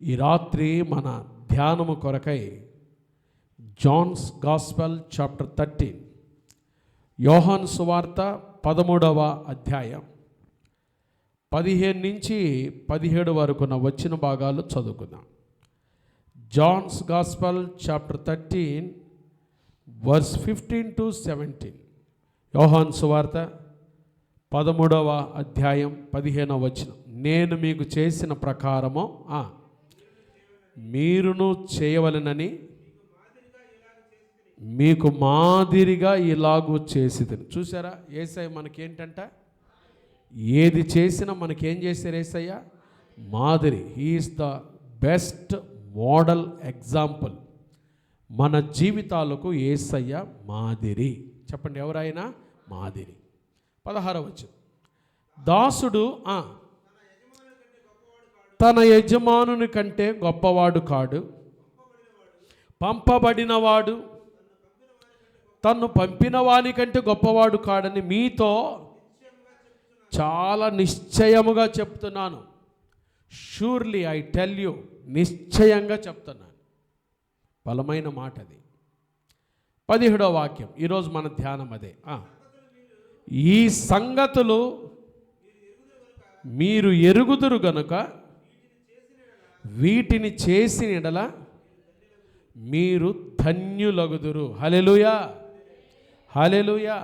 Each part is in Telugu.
ఈ రాత్రి మన ధ్యానము కొరకై జాన్స్ గాస్పెల్ చాప్టర్ 13, యోహాను సువార్త 13వ అధ్యాయం 15 నుంచి 17 వరకున్న వచ్చిన భాగాలు చదువుకుందాం. John's gospel chapter 13 verse 15 to 17. యోహాను సువార్త 13వ అధ్యాయం 15వ వచనం. నేను మీకు చేసిన ప్రకారము మీరును చేయవలెనని మీకు మాదిరిగా ఇలాగూ చేసిదని. చూసారా, యేసయ్య మనకేంటంట, ఏది చేసినా మనకేం చేశారు యేసయ్య? మాదిరి. He's the best model example. మన జీవితాలకు యేసయ్య మాదిరి. చెప్పండి, ఎవరైనా మాదిరి. 16వ వచనం. దాసుడు తన యజమానుని కంటే గొప్పవాడు కాడు, పంపబడినవాడు తన్ను పంపిన వాని కంటే గొప్పవాడు కాడని మీతో చాలా నిశ్చయముగా చెప్తున్నాను. షూర్లీ ఐ టెల్ యూ, నిశ్చయంగా చెప్తున్నాను. బలమైన మాట అది. 17వ వాక్యం. ఈరోజు మన ధ్యానం అదే. ఈ సంగతులు మీరు ఎరుగుదురు గనుక వీటిని చేసిన యెడల మీరు ధన్యులగుదురు. హల్లెలూయా, హల్లెలూయా.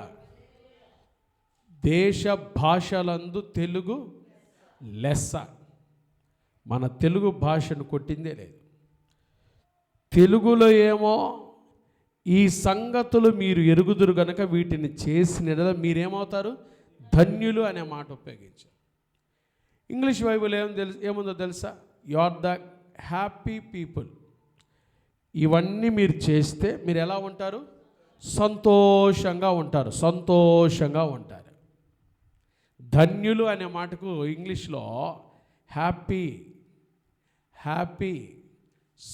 దేశ భాషలందు తెలుగు లెస్స. మన తెలుగు భాషను కొట్టిందే లేదు. తెలుగులో ఏమో ఈ సంగతులు మీరు ఎరుగుదురు గనక వీటిని చేసిన యెడల మీరేమవుతారు? ధన్యులు అనే మాట ఉపయోగించారు. ఇంగ్లీష్ బైబిల్ ఏముందో తెలుసా? You are the happy people. ఇవన్నీ మీరు చేస్తే మీరు ఎలా ఉంటారు? సంతోషంగా ఉంటారు, సంతోషంగా ఉంటారు. ధన్యులు అనే మాటకు ఇంగ్లీష్లో హ్యాపీ, హ్యాపీ,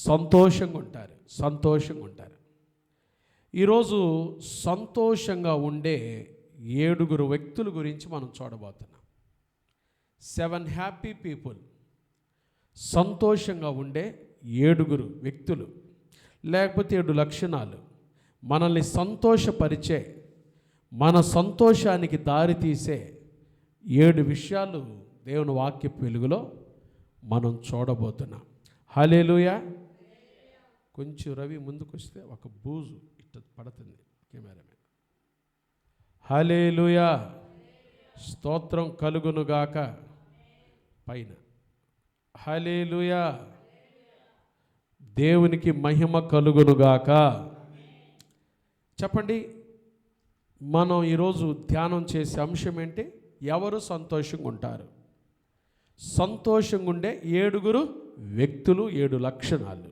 సంతోషంగా ఉంటారు, సంతోషంగా ఉంటారు. ఈరోజు సంతోషంగా ఉండే 7 వ్యక్తుల గురించి మనం చూడబోతున్నాం. 7 హ్యాపీ పీపుల్. సంతోషంగా ఉండే 7 వ్యక్తులు, లేకపోతే 7 లక్షణాలు, మనల్ని సంతోషపరిచే, మన సంతోషానికి దారి తీసే 7 విషయాలు దేవుని వాక్యపు వెలుగులో మనం చూడబోతున్నాం. హల్లెలూయా. కొంచెం రవి ముందుకు వస్తే ఒక బూజు ఇట్ట పడుతుంది కెమెరామెన్. హల్లెలూయా. స్తోత్రం కలుగునుగాక పైన. హల్లెలూయా. దేవునికి మహిమ కలుగునుగాక. చెప్పండి, మనం ఈరోజు ధ్యానం చేసే అంశం ఏంటి? ఎవరు సంతోషంగా ఉంటారు? సంతోషంగా ఉండే 7 వ్యక్తులు, 7 లక్షణాలు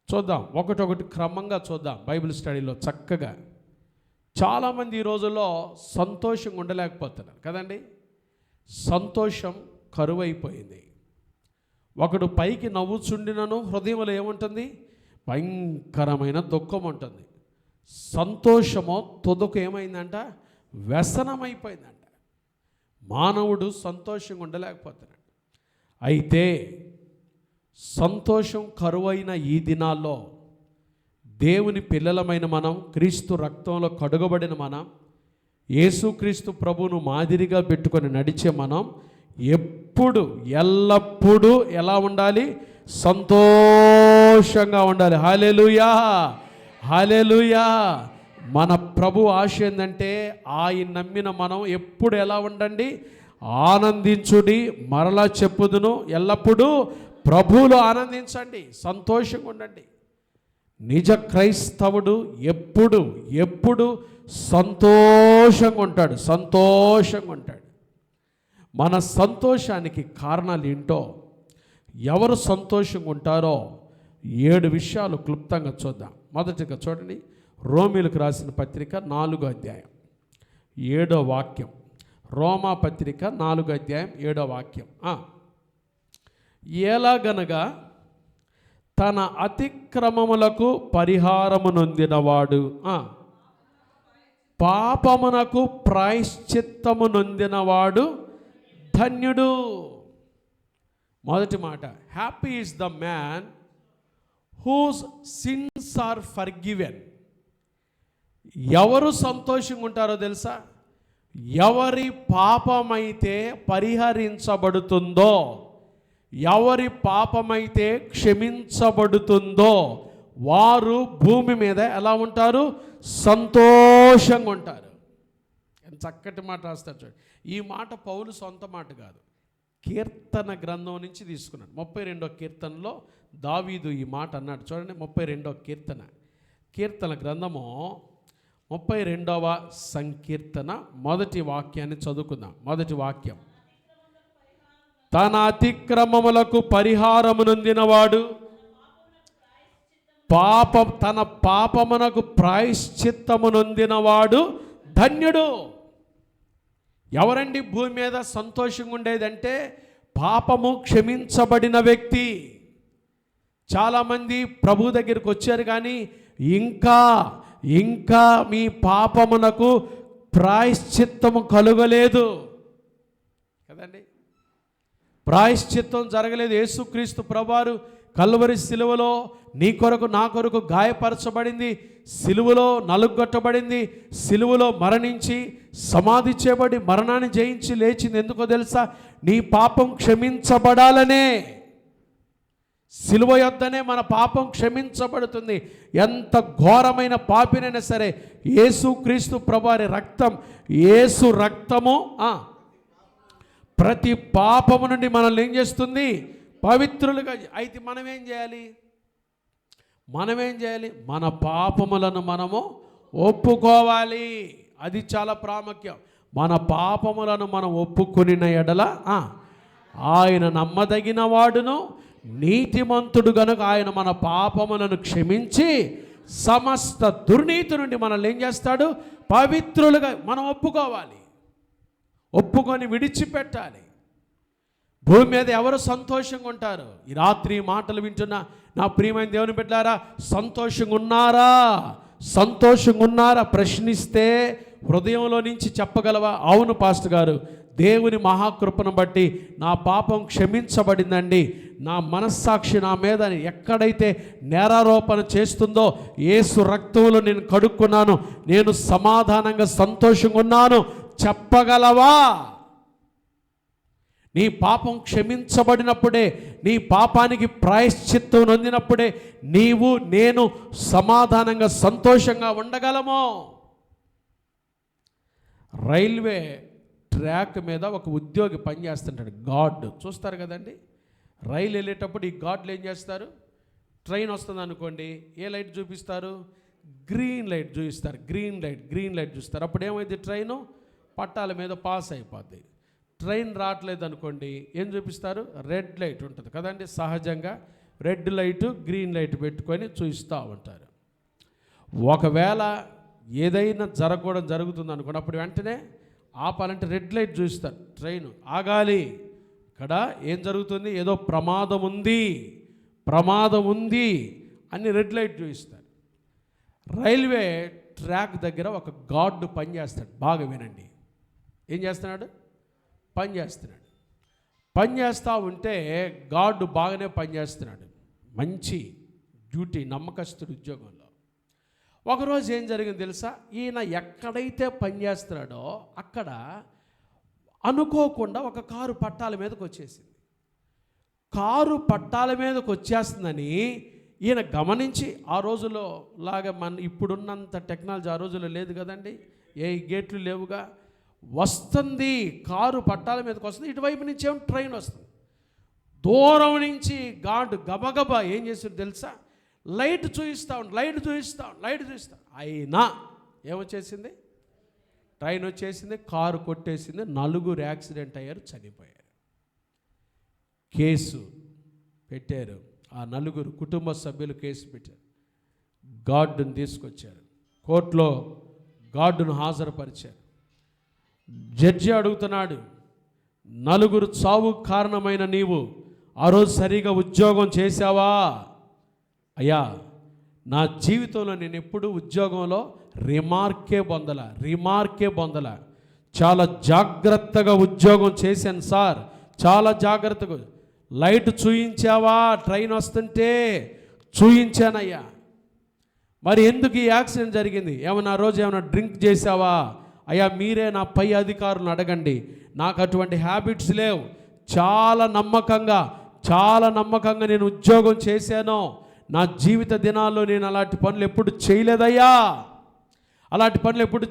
చూద్దాం. ఒకటొకటి క్రమంగా చూద్దాం బైబిల్ స్టడీలో చక్కగా. చాలామంది ఈ రోజుల్లో సంతోషంగా ఉండలేకపోతున్నారు కదండి. సంతోషం కరువైపోయింది. ఒకడు పైకి నవ్వుచుండినను హృదయంలో ఏముంటుంది? భయంకరమైన దుఃఖం ఉంటుంది. సంతోషమో తుదకు ఏమైందంట? వ్యసనమైపోయిందంట. మానవుడు సంతోషంగా ఉండలేకపోతున్నాడు. అయితే సంతోషం కరువైన ఈ దినాల్లో దేవుని పిల్లలమైన మనం, క్రీస్తు రక్తంలో కడుగబడిన మనం, యేసుక్రీస్తు ప్రభువును మాదిరిగా పెట్టుకొని నడిచే మనం ఎప్పుడు ఎల్లప్పుడూ ఎలా ఉండాలి? సంతోషంగా ఉండాలి. హల్లెలూయా, హల్లెలూయా. మన ప్రభు ఆశ ఏంటంటే ఆయన నమ్మిన మనం ఎప్పుడు ఎలా ఉండండి? ఆనందించుడి. మరలా చెప్పుదును, ఎల్లప్పుడూ ప్రభువులో ఆనందించండి, సంతోషంగా ఉండండి. నిజ క్రైస్తవుడు ఎప్పుడు సంతోషంగా ఉంటాడు, సంతోషంగా ఉంటాడు. మన సంతోషానికి కారణాలు ఏంటో, ఎవరు సంతోషంగా ఉంటారో 7 విషయాలు క్లుప్తంగా చూద్దాం. మొదటిగా చూడండి, రోమీలకు రాసిన పత్రిక 4వ అధ్యాయం 7వ వాక్యం. రోమా పత్రిక 4వ అధ్యాయం 7వ వాక్యం. ఎలాగనగా తన అతిక్రమములకు పరిహారము నొందినవాడు, పాపమునకు ప్రాయశ్చిత్తము నొందినవాడు ధన్యుడు. మొదటి మాట, happy is the man whose sins are forgiven. ఎవరు సంతోషంగా ఉంటారో తెలుసా? ఎవరి పాపమైతే పరిహరించబడుతుందో, ఎవరి పాపమైతే క్షమించబడుతుందో వారు భూమి మీద ఎలా ఉంటారు? సంతోషంగా ఉంటారు. ఎంత చక్కటి మాట రాస్తారు చూడండి. ఈ మాట పౌలు సొంత మాట కాదు, కీర్తన గ్రంథం నుంచి తీసుకున్నాడు. 32వ కీర్తనలో దావీదు ఈ మాట అన్నాడు చూడండి. 32వ కీర్తన గ్రంథము 32వ సంకీర్తన మొదటి వాక్యాన్ని చదువుకుందాం. మొదటి వాక్యం, తన అతిక్రమములకు పరిహారము నొందినవాడు, తన పాపమునకు ప్రాయశ్చిత్తము నొందినవాడు ధన్యుడు. ఎవరండి భూమి మీద సంతోషంగా ఉండేదంటే పాపము క్షమించబడిన వ్యక్తి. చాలామంది ప్రభు దగ్గరికి వచ్చారు కానీ ఇంకా మీ పాపమునకు ప్రాయశ్చిత్తము కలుగలేదు కదండి. ప్రాయశ్చిత్తం జరగలేదు. యేసుక్రీస్తు ప్రభువారు కల్వరి సిలువలో నీ కొరకు నా కొరకు గాయపరచబడింది, సిలువలో నలుగొట్టబడింది, సిలువలో మరణించి సమాధి చేయబడి మరణాన్ని జయించి లేచింది. ఎందుకో తెలుసా? నీ పాపం క్షమించబడాలనే. సిలువ యొద్దనే మన పాపం క్షమించబడుతుంది. ఎంత ఘోరమైన పాపినైనా సరే యేసుక్రీస్తు ప్రభువారి రక్తం, యేసు రక్తము ప్రతి పాపము నుండి మనల్ని ఏం చేస్తుంది? పవిత్రులుగా. అయితే మనం ఏం చేయాలి? మన పాపములను మనము ఒప్పుకోవాలి. అది చాలా ప్రాముఖ్యం. మన పాపములను మనం ఒప్పుకొనిన ఎడల ఆయన నమ్మదగిన వాడును నీతిమంతుడు గనుక ఆయన మన పాపములను క్షమించి సమస్త దుర్నీతి నుండి మనల్ని ఏం చేస్తాడు? పవిత్రులుగా. మనం ఒప్పుకొని విడిచిపెట్టాలి. భూమి మీద ఎవరు సంతోషంగా ఉంటారు? ఈ రాత్రి మాటలు వింటున్న నా ప్రియమైన దేవుని బిడ్డలారా, సంతోషంగా ఉన్నారా ప్రశ్నిస్తే హృదయంలో నుంచి చెప్పగలవా? అవును పాస్టర్ గారు, దేవుని మహాకృపను బట్టి నా పాపం క్షమించబడిందండి. నా మనస్సాక్షి నా మీద ఎక్కడైతే నేరారోపణ చేస్తుందో యేసు రక్తంలో నేను కడుక్కున్నాను, నేను సమాధానంగా సంతోషంగా ఉన్నాను చెప్పగలవా? నీ పాపం క్షమించబడినప్పుడే, నీ పాపానికి ప్రాయశ్చిత్తం నొందినప్పుడే నీవు నేను సమాధానంగా సంతోషంగా ఉండగలము. రైల్వే ట్రాక్ మీద ఒక ఉద్యోగి పనిచేస్తుంటాడు, గార్డ్. చూస్తారు కదండి, రైలు వెళ్ళేటప్పుడు ఈ గార్డులు ఏం చేస్తారు? ట్రైన్ వస్తుంది అనుకోండి, ఏ లైట్ చూపిస్తారు? గ్రీన్ లైట్ చూపిస్తారు. గ్రీన్ లైట్ చూస్తారు. అప్పుడు ఏమైంది? ట్రైను పట్టాల మీద పాస్ అయిపోద్ది. ట్రైన్ రావట్లేదు అనుకోండి, ఏం చూపిస్తారు? రెడ్ లైట్ ఉంటుంది కదండి. సహజంగా రెడ్ లైటు గ్రీన్ లైట్ పెట్టుకొని చూపిస్తూ ఉంటారు. ఒకవేళ ఏదైనా జరుగుతుంది అనుకోండి, అప్పుడు వెంటనే ఆపాలంటే రెడ్ లైట్ చూపిస్తారు. ట్రైన్ ఆగాలి, ఇక్కడ ఏం జరుగుతుంది? ఏదో ప్రమాదం ఉంది అని రెడ్ లైట్ చూపిస్తారు. రైల్వే ట్రాక్ దగ్గర ఒక గార్డు పనిచేస్తాడు. బాగా వినండి, ఏం చేస్తున్నాడు? పనిచేస్తూ ఉంటే గార్డు బాగానే పనిచేస్తున్నాడు, మంచి డ్యూటీ, నమ్మకస్తుడు ఉద్యోగంలో. ఒకరోజు ఏం జరిగింది తెలుసా? ఈయన ఎక్కడైతే పనిచేస్తున్నాడో అక్కడ అనుకోకుండా ఒక కారు పట్టాల మీదకి వచ్చేసింది. కారు పట్టాల మీదకి వచ్చేస్తుందని ఈయన గమనించి, ఆ రోజుల్లో లాగా ఇప్పుడున్నంత టెక్నాలజీ ఆ రోజుల్లో లేదు కదండి, ఏ గేట్లు లేవుగా. వస్తుంది కారు పట్టాల మీదకి వస్తుంది, ఇటువైపు నుంచి ఏమో ట్రైన్ వస్తుంది. దూరం నుంచి గార్డు గబగబా ఏం చేసాడు తెలుసా? లైట్ చూపిస్తా. అయినా ఏమొచ్చేసింది? ట్రైన్ వచ్చేసింది, కారు కొట్టేసింది, 4 యాక్సిడెంట్ అయ్యారు, చనిపోయారు. కేసు పెట్టారు. ఆ 4 కుటుంబ సభ్యులు కేసు పెట్టారు. గార్డును తీసుకొచ్చారు, కోర్టులో గార్డును హాజరుపరిచారు. జడ్జి అడుగుతున్నాడు, 4 చావు కారణమైన నీవు ఆ రోజు సరిగా ఉద్యోగం చేశావా? అయ్యా, నా జీవితంలో నేను ఎప్పుడు ఉద్యోగంలో రిమార్కే పొందల. చాలా జాగ్రత్తగా ఉద్యోగం చేశాను సార్, చాలా జాగ్రత్తగా. లైట్ చూయించావా? ట్రైన్ వస్తుంటే చూయించానయ్యా. మరి ఎందుకు ఈ యాక్సిడెంట్ జరిగింది? ఏమన్నా ఆ రోజు ఏమైనా డ్రింక్ చేసావా? అయ్యా మీరే నా పై అధికారులను అడగండి, నాకు అటువంటి హ్యాబిట్స్ లేవు. చాలా నమ్మకంగా నేను ఉద్యోగం చేశాను. నా జీవిత దినాల్లో నేను అలాంటి పనులు ఎప్పుడు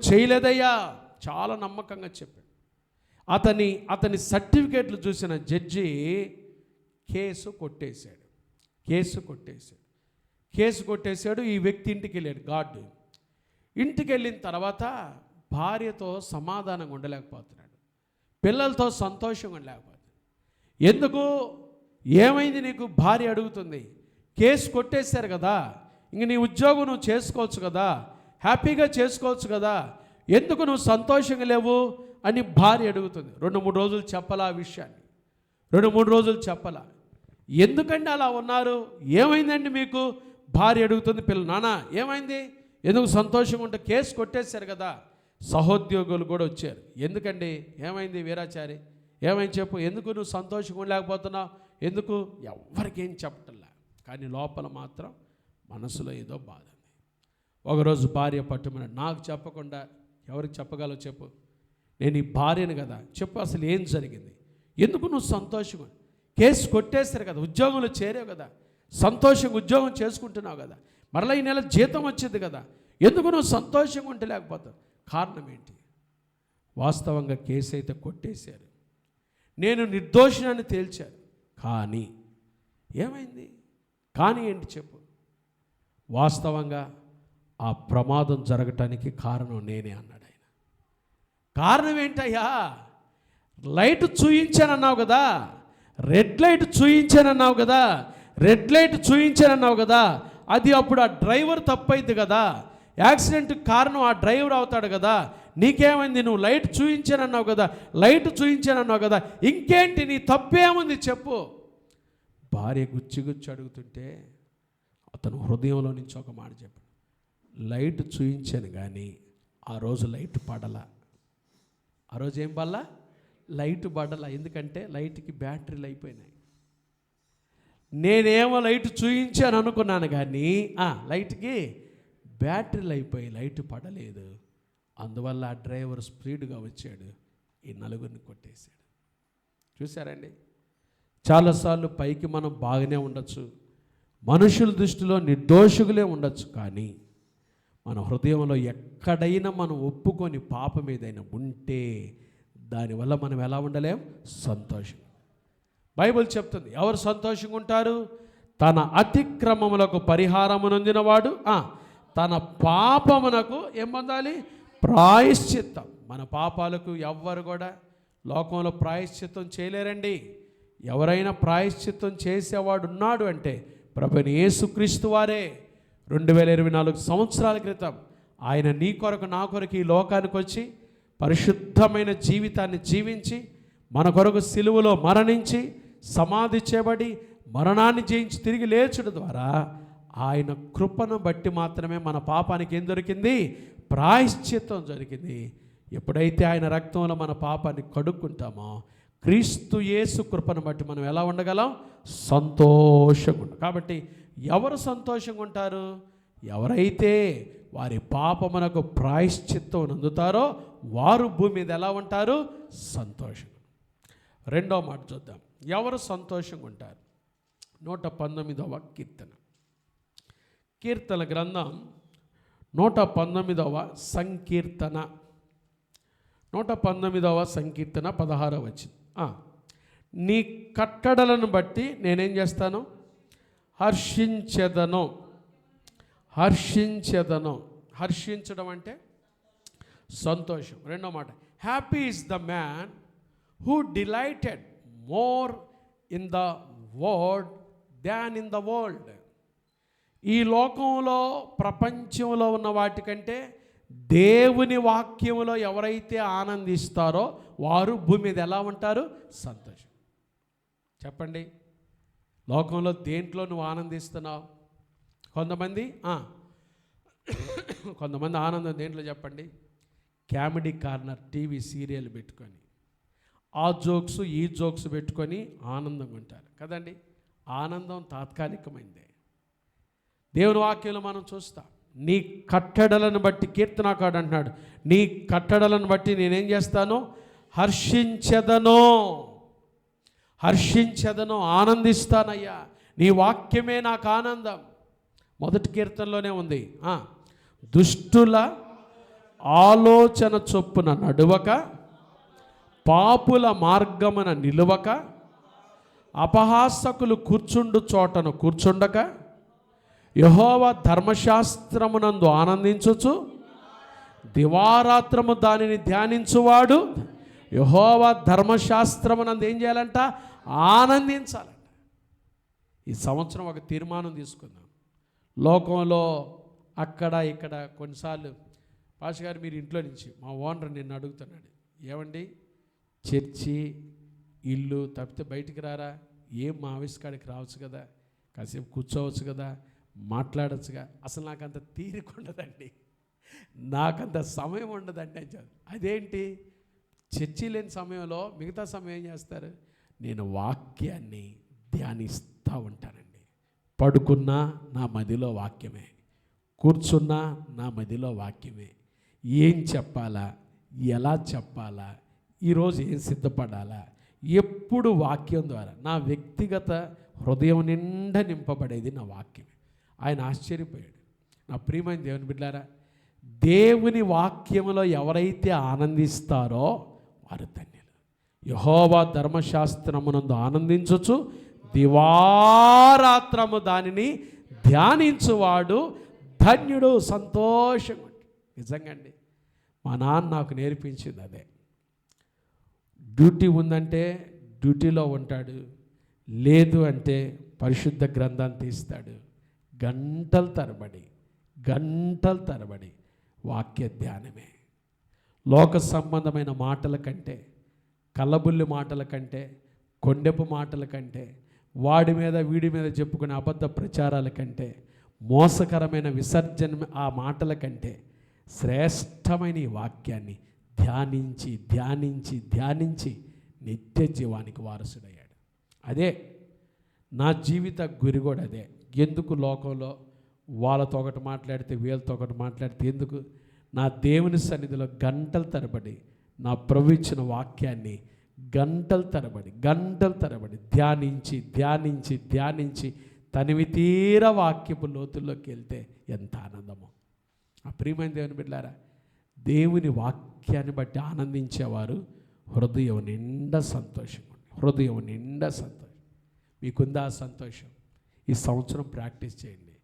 చేయలేదయ్యా. చాలా నమ్మకంగా చెప్పాడు. అతని సర్టిఫికేట్లు చూసిన జడ్జి కేసు కొట్టేశాడు. ఈ వ్యక్తి ఇంటికి వెళ్ళాడు. గాడ్ ఇంటికి వెళ్ళిన తర్వాత భార్యతో సమాధానంగా ఉండలేకపోతున్నాడు, పిల్లలతో సంతోషంగా ఉండలేకపోతున్నాడు. ఎందుకు? ఏమైంది నీకు? భార్య అడుగుతుంది. కేసు కొట్టేశారు కదా, ఇంక నీ ఉద్యోగం నువ్వు చేసుకోవచ్చు కదా, హ్యాపీగా చేసుకోవచ్చు కదా, ఎందుకు నువ్వు సంతోషంగా లేవు అని భార్య అడుగుతుంది. 2-3 రోజులు చెప్పలా ఆ విషయాన్ని, 2-3 రోజులు చెప్పలా. ఎందుకండి అలా ఉన్నారు? ఏమైందండి మీకు? భార్య అడుగుతుంది. నాన్న ఏమైంది? ఎందుకు సంతోషంగా ఉంటే? కేసు కొట్టేశారు కదా. సహోద్యోగులు కూడా వచ్చారు. ఎందుకండి? ఏమైంది వీరాచారి? ఏమైంది చెప్పు, ఎందుకు నువ్వు సంతోషంగా ఉండలేకపోతున్నావు? ఎందుకు? ఎవరికేం చెప్పటంలా, కానీ లోపల మాత్రం మనసులో ఏదో బాధ ఉంది. ఒకరోజు భార్య పట్టుమన్నాడు. నాకు చెప్పకుండా ఎవరికి చెప్పగలవు చెప్పు, నేను ఈ భార్యను కదా, చెప్పు అసలు ఏం జరిగింది? ఎందుకు నువ్వు సంతోషంగా? కేసు కొట్టేస్తారు కదా, ఉద్యోగంలో చేరావు కదా, సంతోషంగా ఉద్యోగం చేసుకుంటున్నావు కదా, మరలా ఈ నెల జీతం వచ్చింది కదా, ఎందుకు నువ్వు సంతోషంగా ఉంటే లేకపోతావు? కారణం ఏంటి? వాస్తవంగా కేసు అయితే కొట్టేశారు, నేను నిర్దోషిని తేల్చారు, కానీ ఏమైంది? కానీ ఏంటి చెప్పు? వాస్తవంగా ఆ ప్రమాదం జరగటానికి కారణం నేనే అన్నాడు ఆయన. కారణం ఏంటయ్యా? లైట్ చూయించానన్నావు కదా, రెడ్ లైట్ చూయించానన్నావు కదా, అది అప్పుడు ఆ డ్రైవర్ తప్పైంది కదా, యాక్సిడెంట్కి కారణం ఆ డ్రైవర్ అవుతాడు కదా, నీకేమైంది? నువ్వు లైట్ చూయించానన్నావు కదా, ఇంకేంటి నీ తప్పేముంది చెప్పు? భార్య గుచ్చి అడుగుతుంటే అతను హృదయంలో నుంచి ఒక మాట చెప్పాడు. లైట్ చూయించాను కానీ ఆ రోజు లైట్ పడలా. ఆ రోజు ఏం పడలా? లైట్ పడలా. ఎందుకంటే లైట్కి బ్యాటరీలు అయిపోయినాయి. నేనేమో లైట్ చూయించాను అనుకున్నాను కానీ లైట్కి బ్యాటరీలు అయిపోయి లైట్ పడలేదు. అందువల్ల ఆ డ్రైవర్ స్పీడ్గా వచ్చాడు, ఈ నలుగురిని కొట్టేశాడు. చూసారండి? చాలాసార్లు పైకి మనం బాగానే ఉండొచ్చు, మనుషుల దృష్టిలో నిర్దోషులే ఉండొచ్చు, కానీ మన హృదయంలో ఎక్కడైనా మనం ఒప్పుకొని పాపం ఏదైనా ఉంటే దానివల్ల మనం ఎలా ఉండలేం? సంతోషం. బైబిల్ చెప్తుంది, ఎవరు సంతోషంగా ఉంటారు? తన అతిక్రమములకు పరిహారము నొందినవాడు తన పాపమునకు ఏం పొందాలి? ప్రాయశ్చిత్తం. మన పాపాలకు ఎవ్వరు కూడా లోకంలో ప్రాయశ్చిత్తం చేయలేరండి. ఎవరైనా ప్రాయశ్చిత్తం చేసేవాడు ఉన్నాడు అంటే ప్రభువైన యేసుక్రీస్తు వారే. 2024 సంవత్సరాల క్రితం ఆయన నీ కొరకు నా కొరకు ఈ లోకానికి వచ్చి పరిశుద్ధమైన జీవితాన్ని జీవించి మన కొరకు సిలువలో మరణించి సమాధి చేయబడి మరణాన్ని జయించి తిరిగి లేచడం ద్వారా ఆయన కృపను బట్టి మాత్రమే మన పాపానికి ఏం దొరికింది? ప్రాయశ్చిత్తం దొరికింది. ఎప్పుడైతే ఆయన రక్తంలో మన పాపాన్ని కడుక్కుంటామో క్రీస్తు యేసు కృపను బట్టి మనం ఎలా ఉండగలం? సంతోషంగా ఉంటాం. కాబట్టి ఎవరు సంతోషంగా ఉంటారు? ఎవరైతే వారి పాపమునకు ప్రాయశ్చిత్తం నందుతారో వారు భూమి మీద ఎలా ఉంటారు? సంతోషం. రెండో మాట చూద్దాం, ఎవరు సంతోషంగా ఉంటారు? 119వ కీర్తన, కీర్తన గ్రంథం 119వ సంకీర్తన, 119వ సంకీర్తన 16వ వచనం. నీ కట్టడలను బట్టి నేనేం చేస్తాను? హర్షించెదను. హర్షించడం అంటే సంతోషం. రెండో మాట, happy is the man who delighted more in the word than in the world. ఈ లోకంలో ప్రపంచంలో ఉన్న వాటికంటే దేవుని వాక్యంలో ఎవరైతే ఆనందిస్తారో వారు భూమి మీద ఎలా ఉంటారు? సంతోషం. చెప్పండి, లోకంలో దేంట్లో నువ్వు ఆనందిస్తున్నావు? కొంతమంది ఆనందం దేంట్లో చెప్పండి? కామెడీ కార్నర్ టీవీ సీరియల్ పెట్టుకొని ఆ జోక్స్ ఈ జోక్స్ పెట్టుకొని ఆనందంగా ఉంటారు కదండి. ఆనందం తాత్కాలికమైందే. దేవుని వాక్యంలో మనం చూస్తాం, నీ కట్టడలను బట్టి, కీర్తనాకారుడు అంటున్నాడు, నీ కట్టడలను బట్టి నేనేం చేస్తాను, హర్షించెదను, ఆనందిస్తానయ్యా, నీ వాక్యమే నాకు ఆనందం. మొదటి కీర్తనలోనే ఉంది, దుష్టుల ఆలోచన చొప్పున నడువక, పాపుల మార్గమున నిలువక, అపహాసకులు కూర్చుండు చోటను కూర్చుండక, యెహోవా ధర్మశాస్త్రమునందు ఆనందించుచు దివారాత్రము దానిని ధ్యానించువాడు. యెహోవా ధర్మశాస్త్రమునందు ఏం చేయాలంట, ఆనందించాలంట. ఈ సంవత్సరం ఒక తీర్మానం తీసుకుందాం. లోకంలో అక్కడ ఇక్కడ కొన్నిసార్లు పాష గారు మీరు ఇంట్లో నుంచి, మా ఓనర్ నిన్ను అడుగుతున్నాడు, ఏమండి చర్చి ఇల్లు తప్పితే బయటికి రారా, ఏం మా ఆఫీస్ కాడికి రావచ్చు కదా, కాసేపు కూర్చోవచ్చు కదా, మాట్లాడచ్చుగా. అసలు నాకంత తీరిక ఉండదండి, నాకంత సమయం ఉండదండి అని చెప్పారు. అదేంటి, చర్చి లేని సమయంలో మిగతా సమయం ఏం చేస్తారు, నేను వాక్యాన్ని ధ్యానిస్తూ ఉంటానండి. పడుకున్నా నా మదిలో వాక్యమే, కూర్చున్నా నా మదిలో వాక్యమే. ఏం చెప్పాలా, ఎలా చెప్పాలా, ఈరోజు ఏం సిద్ధపడాలా, ఎప్పుడు వాక్యం ద్వారా నా వ్యక్తిగత హృదయం నిండా నింపబడేది నా వాక్యమే. ఆయన ఆశ్చర్యపోయాడు. నా ప్రియమైన దేవుని బిడ్డలారా, దేవుని వాక్యములో ఎవరైతే ఆనందిస్తారో వారు ధన్యులు. యెహోవా ధర్మశాస్త్రమునందు ఆనందించుచు దివారాత్రము దానిని ధ్యానించువాడు ధన్యుడు, సంతోషంగా. నిజంగా అండి, మా నాన్న నాకు నేర్పించింది అదే. డ్యూటీ ఉందంటే డ్యూటీలో ఉంటాడు, లేదు అంటే పరిశుద్ధ గ్రంథాన్ని తీస్తాడు. గంటల తరబడి వాక్య ధ్యానమే. లోక సంబంధమైన మాటల కంటే, కల్లబుల్లి మాటల కంటే, కొండెపు మాటల కంటే, వాడి మీద వీడి మీద చెప్పుకునే అబద్ధ ప్రచారాల కంటే, మోసకరమైన విసర్జన ఆ మాటల కంటే శ్రేష్టమైన ఈ వాక్యాన్ని ధ్యానించి ధ్యానించి ధ్యానించి నిత్య జీవానికి వారసుడయ్యాడు. అదే నా జీవిత గురి కూడా అదే. ఎందుకు లోకంలో వాళ్ళతో ఒకటి మాట్లాడితే వీళ్ళతో ఒకటి మాట్లాడితే ఎందుకు, నా దేవుని సన్నిధిలో గంటల తరబడి నా ప్రభు ఇచ్చిన వాక్యాన్ని గంటల తరబడి ధ్యానించి ధ్యానించి ధ్యానించి తనివి తీర వాక్యపు లోతుల్లోకి వెళ్తే ఎంత ఆనందమో. ఆ ప్రియమైన దేవుని బిడ్డలారా, దేవుని వాక్యాన్ని బట్టి ఆనందించేవారు హృదయం నిండా సంతోషం. మీకుందా ఆ సంతోషం? ఈ సంవత్సరం ప్రాక్టీస్ చేయండి.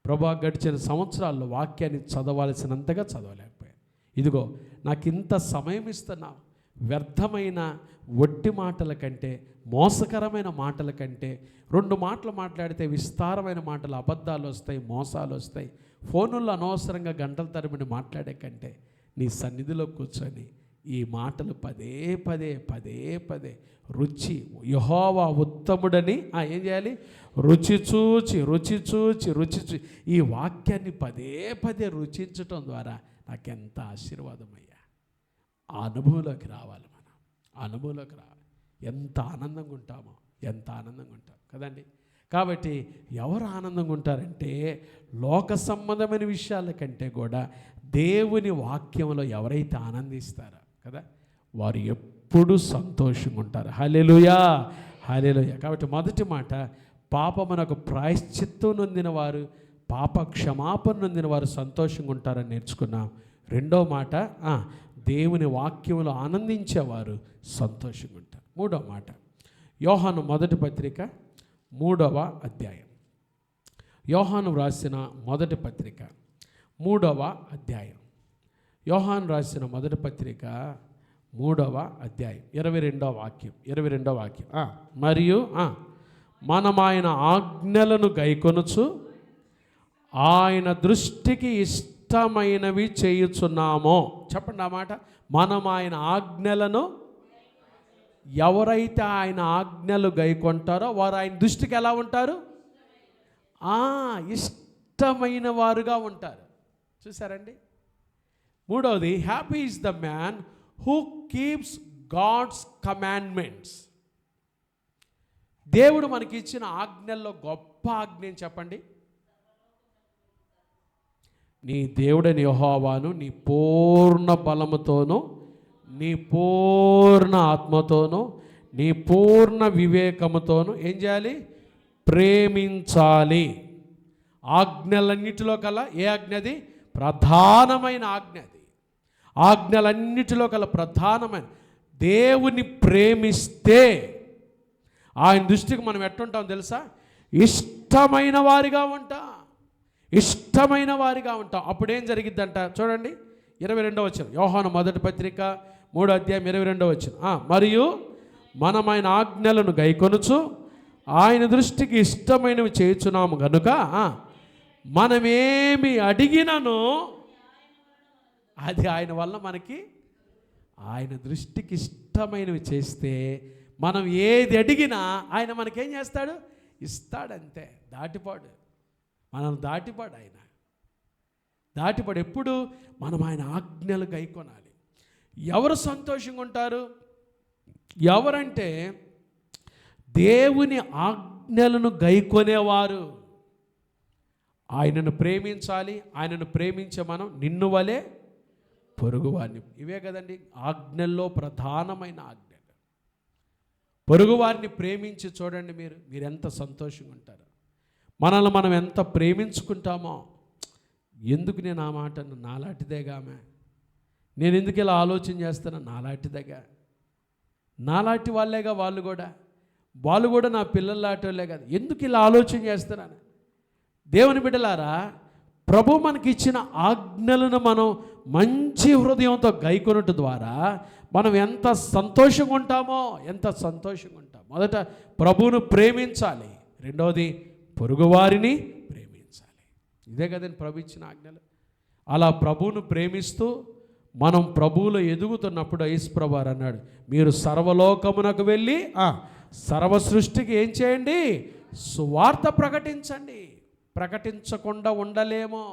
ప్రభా, గడిచిన సంవత్సరాల్లో వాక్యాన్ని చదవాల్సినంతగా చదవలేకపోయాను, ఇదిగో నాకు ఇంత సమయం ఇస్తున్నావు. వ్యర్థమైన వట్టి మాటల కంటే, మోసకరమైన మాటల కంటే, 2 మాటలు మాట్లాడితే విస్తారమైన మాటలు, అబద్ధాలు వస్తాయి, మోసాలు వస్తాయి. ఫోనుల్లో అనవసరంగా గంటల తరబడి మాట్లాడే కంటే నీ సన్నిధిలో కూర్చొని ఈ మాటలు పదే రుచి, యెహోవా ఉత్తముడని ఏం చేయాలి, రుచి చూచి ఈ వాక్యాన్ని పదే రుచించటం ద్వారా నాకెంత ఆశీర్వాదమయ్యా. ఆ అనుభవంలోకి రావాలి మనం, ఎంత ఆనందంగా ఉంటాం కదండి. కాబట్టి ఎవరు ఆనందంగా ఉంటారంటే, లోక సంబంధమైన విషయాల కంటే కూడా దేవుని వాక్యంలో ఎవరైతే ఆనందిస్తారో కదా, వారు ఎప్పుడూ సంతోషంగా ఉంటారు. హల్లెలూయా. కాబట్టి మొదటి మాట, పాపమునకు ప్రాయశ్చిత్తం నొందిన వారు, పాప క్షమాపణ నొందిన వారు సంతోషంగా ఉంటారని నేర్చుకున్నాం. రెండో మాట, దేవుని వాక్యంలో ఆనందించేవారు సంతోషంగా ఉంటారు. మూడో మాట, యోహాను మొదటి పత్రిక 3వ అధ్యాయం. యోహాను రాసిన మొదటి పత్రిక 3వ అధ్యాయం. యోహాను రాసిన మొదటి పత్రిక 3వ అధ్యాయం 22వ వాక్యం. మరియు మనం ఆయన ఆజ్ఞలను గైకొనుచు ఆయన దృష్టికి ఇష్టమైనవి చేయుచున్నామో. చెప్పండి ఆ మాట. మనం ఆయన ఆజ్ఞలను, ఎవరైతే ఆయన ఆజ్ఞలు గైకొంటారో వారు ఆయన దృష్టికి ఎలా ఉంటారు, ఇష్టమైన వారుగా ఉంటారు. చూసారండి. మూడవది, happy is the man who keeps God's commandments. దేవుడు మనకి ఇచ్చిన ఆజ్ఞల్లో గొప్ప ఆజ్ఞ ఏం చెప్పండి? నీ దేవుడైన యెహోవాను నీ పూర్ణ బలముతోనూ, నీ పూర్ణ ఆత్మతోనూ, నీ పూర్ణ వివేకముతోనూ ఏం చేయాలి? ప్రేమించాలి. ఆజ్ఞలన్నిటిలో కల్లా ఏ ఆజ్ఞ అది? ప్రధానమైన ఆజ్ఞ అది. ఆజ్ఞలన్నిటిలో కల్లా ప్రధానమైన దేవుని ప్రేమిస్తే ఆయన దృష్టికి మనం ఎట్టుంటాం తెలుసా? ఇష్టమైన వారిగా ఉంటాం. ఇష్టమైన వారిగా ఉంటాం. అప్పుడేం జరిగిద్దంట చూడండి, 22వ వచనం, యోహాను మొదటి పత్రిక 3వ అధ్యాయం 22వ వచనం. మరియు మనం ఆయన ఆజ్ఞలను గైకొనుచు ఆయన దృష్టికి ఇష్టమైనవి చేయుచున్నాము గనుక మనమేమి అడిగినను అది ఆయన వల్ల మనకి, ఆయన దృష్టికి ఇష్టమైనవి చేస్తే మనం ఏది అడిగినా ఆయన మనకేం చేస్తాడు? ఇస్తాడంతే. దాటిపాడు, మనం దాటిపాడు. ఆయన దాటిపాడు. ఎప్పుడు మనం ఆయన ఆజ్ఞలు గైకొనాలి. ఎవరు సంతోషంగా ఉంటారు? ఎవరంటే దేవుని ఆజ్ఞలను గైకొనేవారు. ఆయనను ప్రేమించాలి. ఆయనను ప్రేమించే మనం నిన్ను వలే పొరుగువారిని. ఇవే కదండి ఆజ్ఞల్లో ప్రధానమైన ఆజ్ఞలు. పొరుగువారిని ప్రేమించి చూడండి, మీరు ఎంత సంతోషంగా ఉంటారు. మనల్ని మనం ఎంత ప్రేమించుకుంటామో. ఎందుకు నేను ఆ మాట నాలాంటిదేగా ఆమె, నేను ఎందుకు ఇలా ఆలోచన చేస్తాను? నాలాంటిదేగా, నాలాంటి వాళ్ళేగా వాళ్ళు కూడా నా పిల్లల లాంటి వాళ్ళే కదా, ఎందుకు ఇలా ఆలోచన చేస్తున్నాను? దేవుని బిడ్డలారా, ప్రభు మనకి ఇచ్చిన ఆజ్ఞలను మనం మంచి హృదయంతో గైకొనుట ద్వారా మనం ఎంత సంతోషంగా ఉంటామో, ఎంత సంతోషంగా ఉంటాం. మొదట ప్రభువును ప్రేమించాలి, రెండవది పొరుగువారిని ప్రేమించాలి. ఇదే కదండి ప్రభు ఇచ్చిన ఆజ్ఞలు. అలా ప్రభువును ప్రేమిస్తూ మనం ప్రభువులో ఎదుగుతున్నప్పుడు యేసుప్రభు అన్నాడు, మీరు సర్వలోకమునకు వెళ్ళి సర్వ సృష్టికి ఏం చేయండి? సువార్త ప్రకటించండి. ప్రకటించకుండా ఉండలేమో.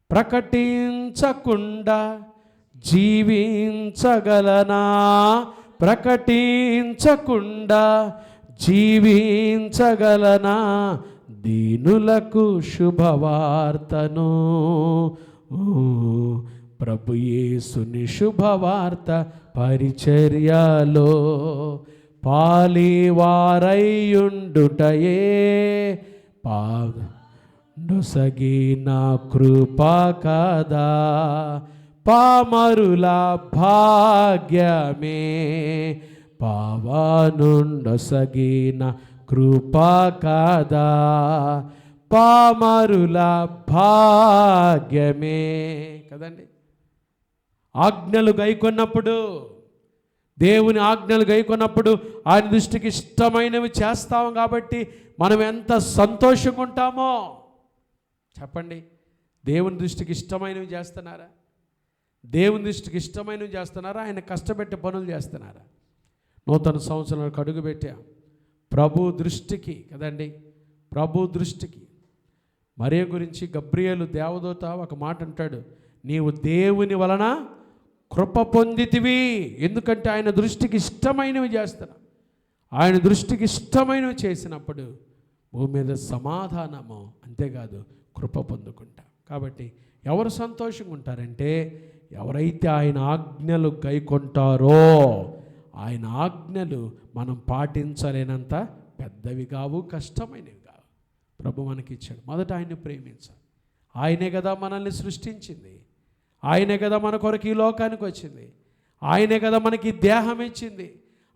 ప్రకటించకుండా జీవించగలనా? ప్రకటించకుండా జీవించగలనా? దీనులకు శుభవార్తను, ప్రభు యేసుని శుభవార్త పరిచర్యలో పాలివారయ్యుండుటయే నొసగిన కృపా కదా, పామరుల భాగ్యమే, పావనుండొసగిన కృపా కదా, పామరుల భాగ్యమే. కదండి ఆజ్ఞలు గైకొన్నప్పుడు, దేవుని ఆజ్ఞలు గైకొన్నప్పుడు ఆయన దృష్టికి ఇష్టమైనవి చేస్తాము. కాబట్టి మనం ఎంత సంతోషంగా ఉంటామో చెప్పండి. దేవుని దృష్టికి ఇష్టమైనవి చేస్తున్నారా? దేవుని దృష్టికి ఇష్టమైనవి చేస్తున్నారా? ఆయన కష్టపెట్టే పనులు చేస్తున్నారా? నూతన సంవత్సరాలకు అడుగు పెట్టా ప్రభు దృష్టికి కదండి, ప్రభు దృష్టికి. మరియ గురించి గబ్రియేలు దేవదూత ఒక మాట అంటాడు, నీవు దేవుని వలన కృప పొందితివి. ఎందుకంటే ఆయన దృష్టికి ఇష్టమైనవి చేస్తున్నా. ఆయన దృష్టికి ఇష్టమైనవి చేసినప్పుడు భూమి మీద సమాధానము, అంతేకాదు కృప పొందుకుంటాం. కాబట్టి ఎవరు సంతోషంగా ఉంటారంటే ఎవరైతే ఆయన ఆజ్ఞలు గైకొంటారో. ఆయన ఆజ్ఞలు మనం పాటించలేనంత పెద్దవి కావు, కష్టమైనవి కావు. ప్రభు మనకి ఇచ్చాడు. మొదట ఆయన్ని ప్రేమించాలి. ఆయనే కదా మనల్ని సృష్టించింది. ఆయనే కదా మన కొరకు ఈ లోకానికి వచ్చింది. ఆయనే కదా మనకి దేహం ఇచ్చింది.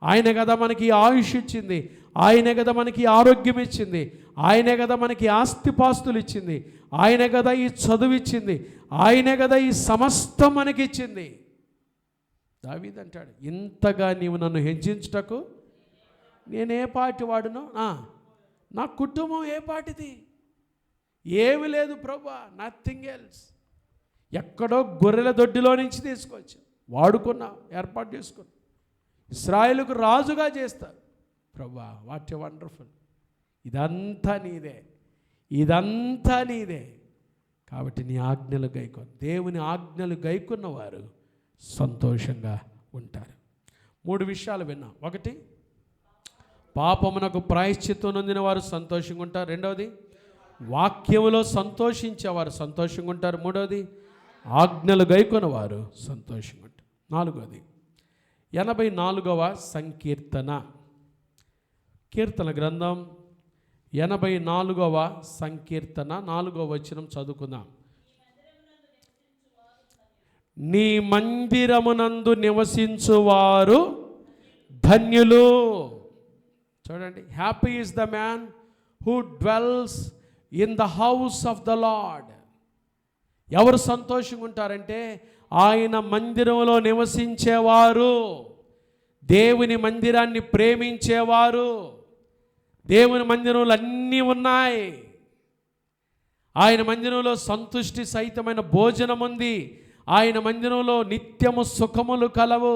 ఆయనే కదా మనకి ఆయుష్ ఇచ్చింది. ఆయనే కదా మనకి ఆరోగ్యం ఇచ్చింది. ఆయనే కదా మనకి ఆస్తిపాస్తులు ఇచ్చింది. ఆయనే కదా ఈ చదువు ఇచ్చింది. ఆయనే కదా ఈ సమస్తం మనకి ఇచ్చింది. దావీదు అంటాడు, ఇంతగా నీవు నన్ను హెచ్చించుటకు నేనే పాటి వాడును, నా కుటుంబం ఏ పాటిది? ఏమి లేదు ప్రభువా, నథింగ్ ఎల్స్. ఎక్కడో గొర్రెల దొడ్డిలో నుంచి తీసుకొచ్చి వాడుకున్నా, ఏర్పాటు చేసుకున్నా, ఇశ్రాయేలుకు రాజుగా చేస్తారు. ప్రభువా, వాట్ ఎ వండర్ఫుల్. ఇదంతా నీదే, ఇదంతా నీదే. కాబట్టి నీ ఆజ్ఞలు గైకొను. దేవుని ఆజ్ఞలు గైకున్నవారు సంతోషంగా ఉంటారు. 3 విషయాలు విన్నాం. ఒకటి, పాపమునకు ప్రాయశ్చిత్తం నొందిన వారు సంతోషంగా ఉంటారు. రెండవది, వాక్యములో సంతోషించేవారు సంతోషంగా ఉంటారు. మూడవది, ఆజ్ఞలు గైకొన వారు సంతోషంగా ఉంటారు. నాలుగవది, 84వ సంకీర్తన, కీర్తన గ్రంథం 84వ సంకీర్తన 4వ వచనం చదువుకుందాం. నీ మందిరమునందు నివసించువారు ధన్యులు. చూడండి, happy is the man who dwells in the house of the lord. ఎవరు సంతోషంగా ఉంటారంటే ఆయన మందిరంలో నివసించేవారు, దేవుని మందిరాన్ని ప్రేమించేవారు. దేవుని మందిరంలో అన్నీ ఉన్నాయి. ఆయన మందిరంలో సంతుష్టి సహితమైన భోజనం ఉంది. ఆయన మందిరంలో నిత్యము సుఖములు కలవు.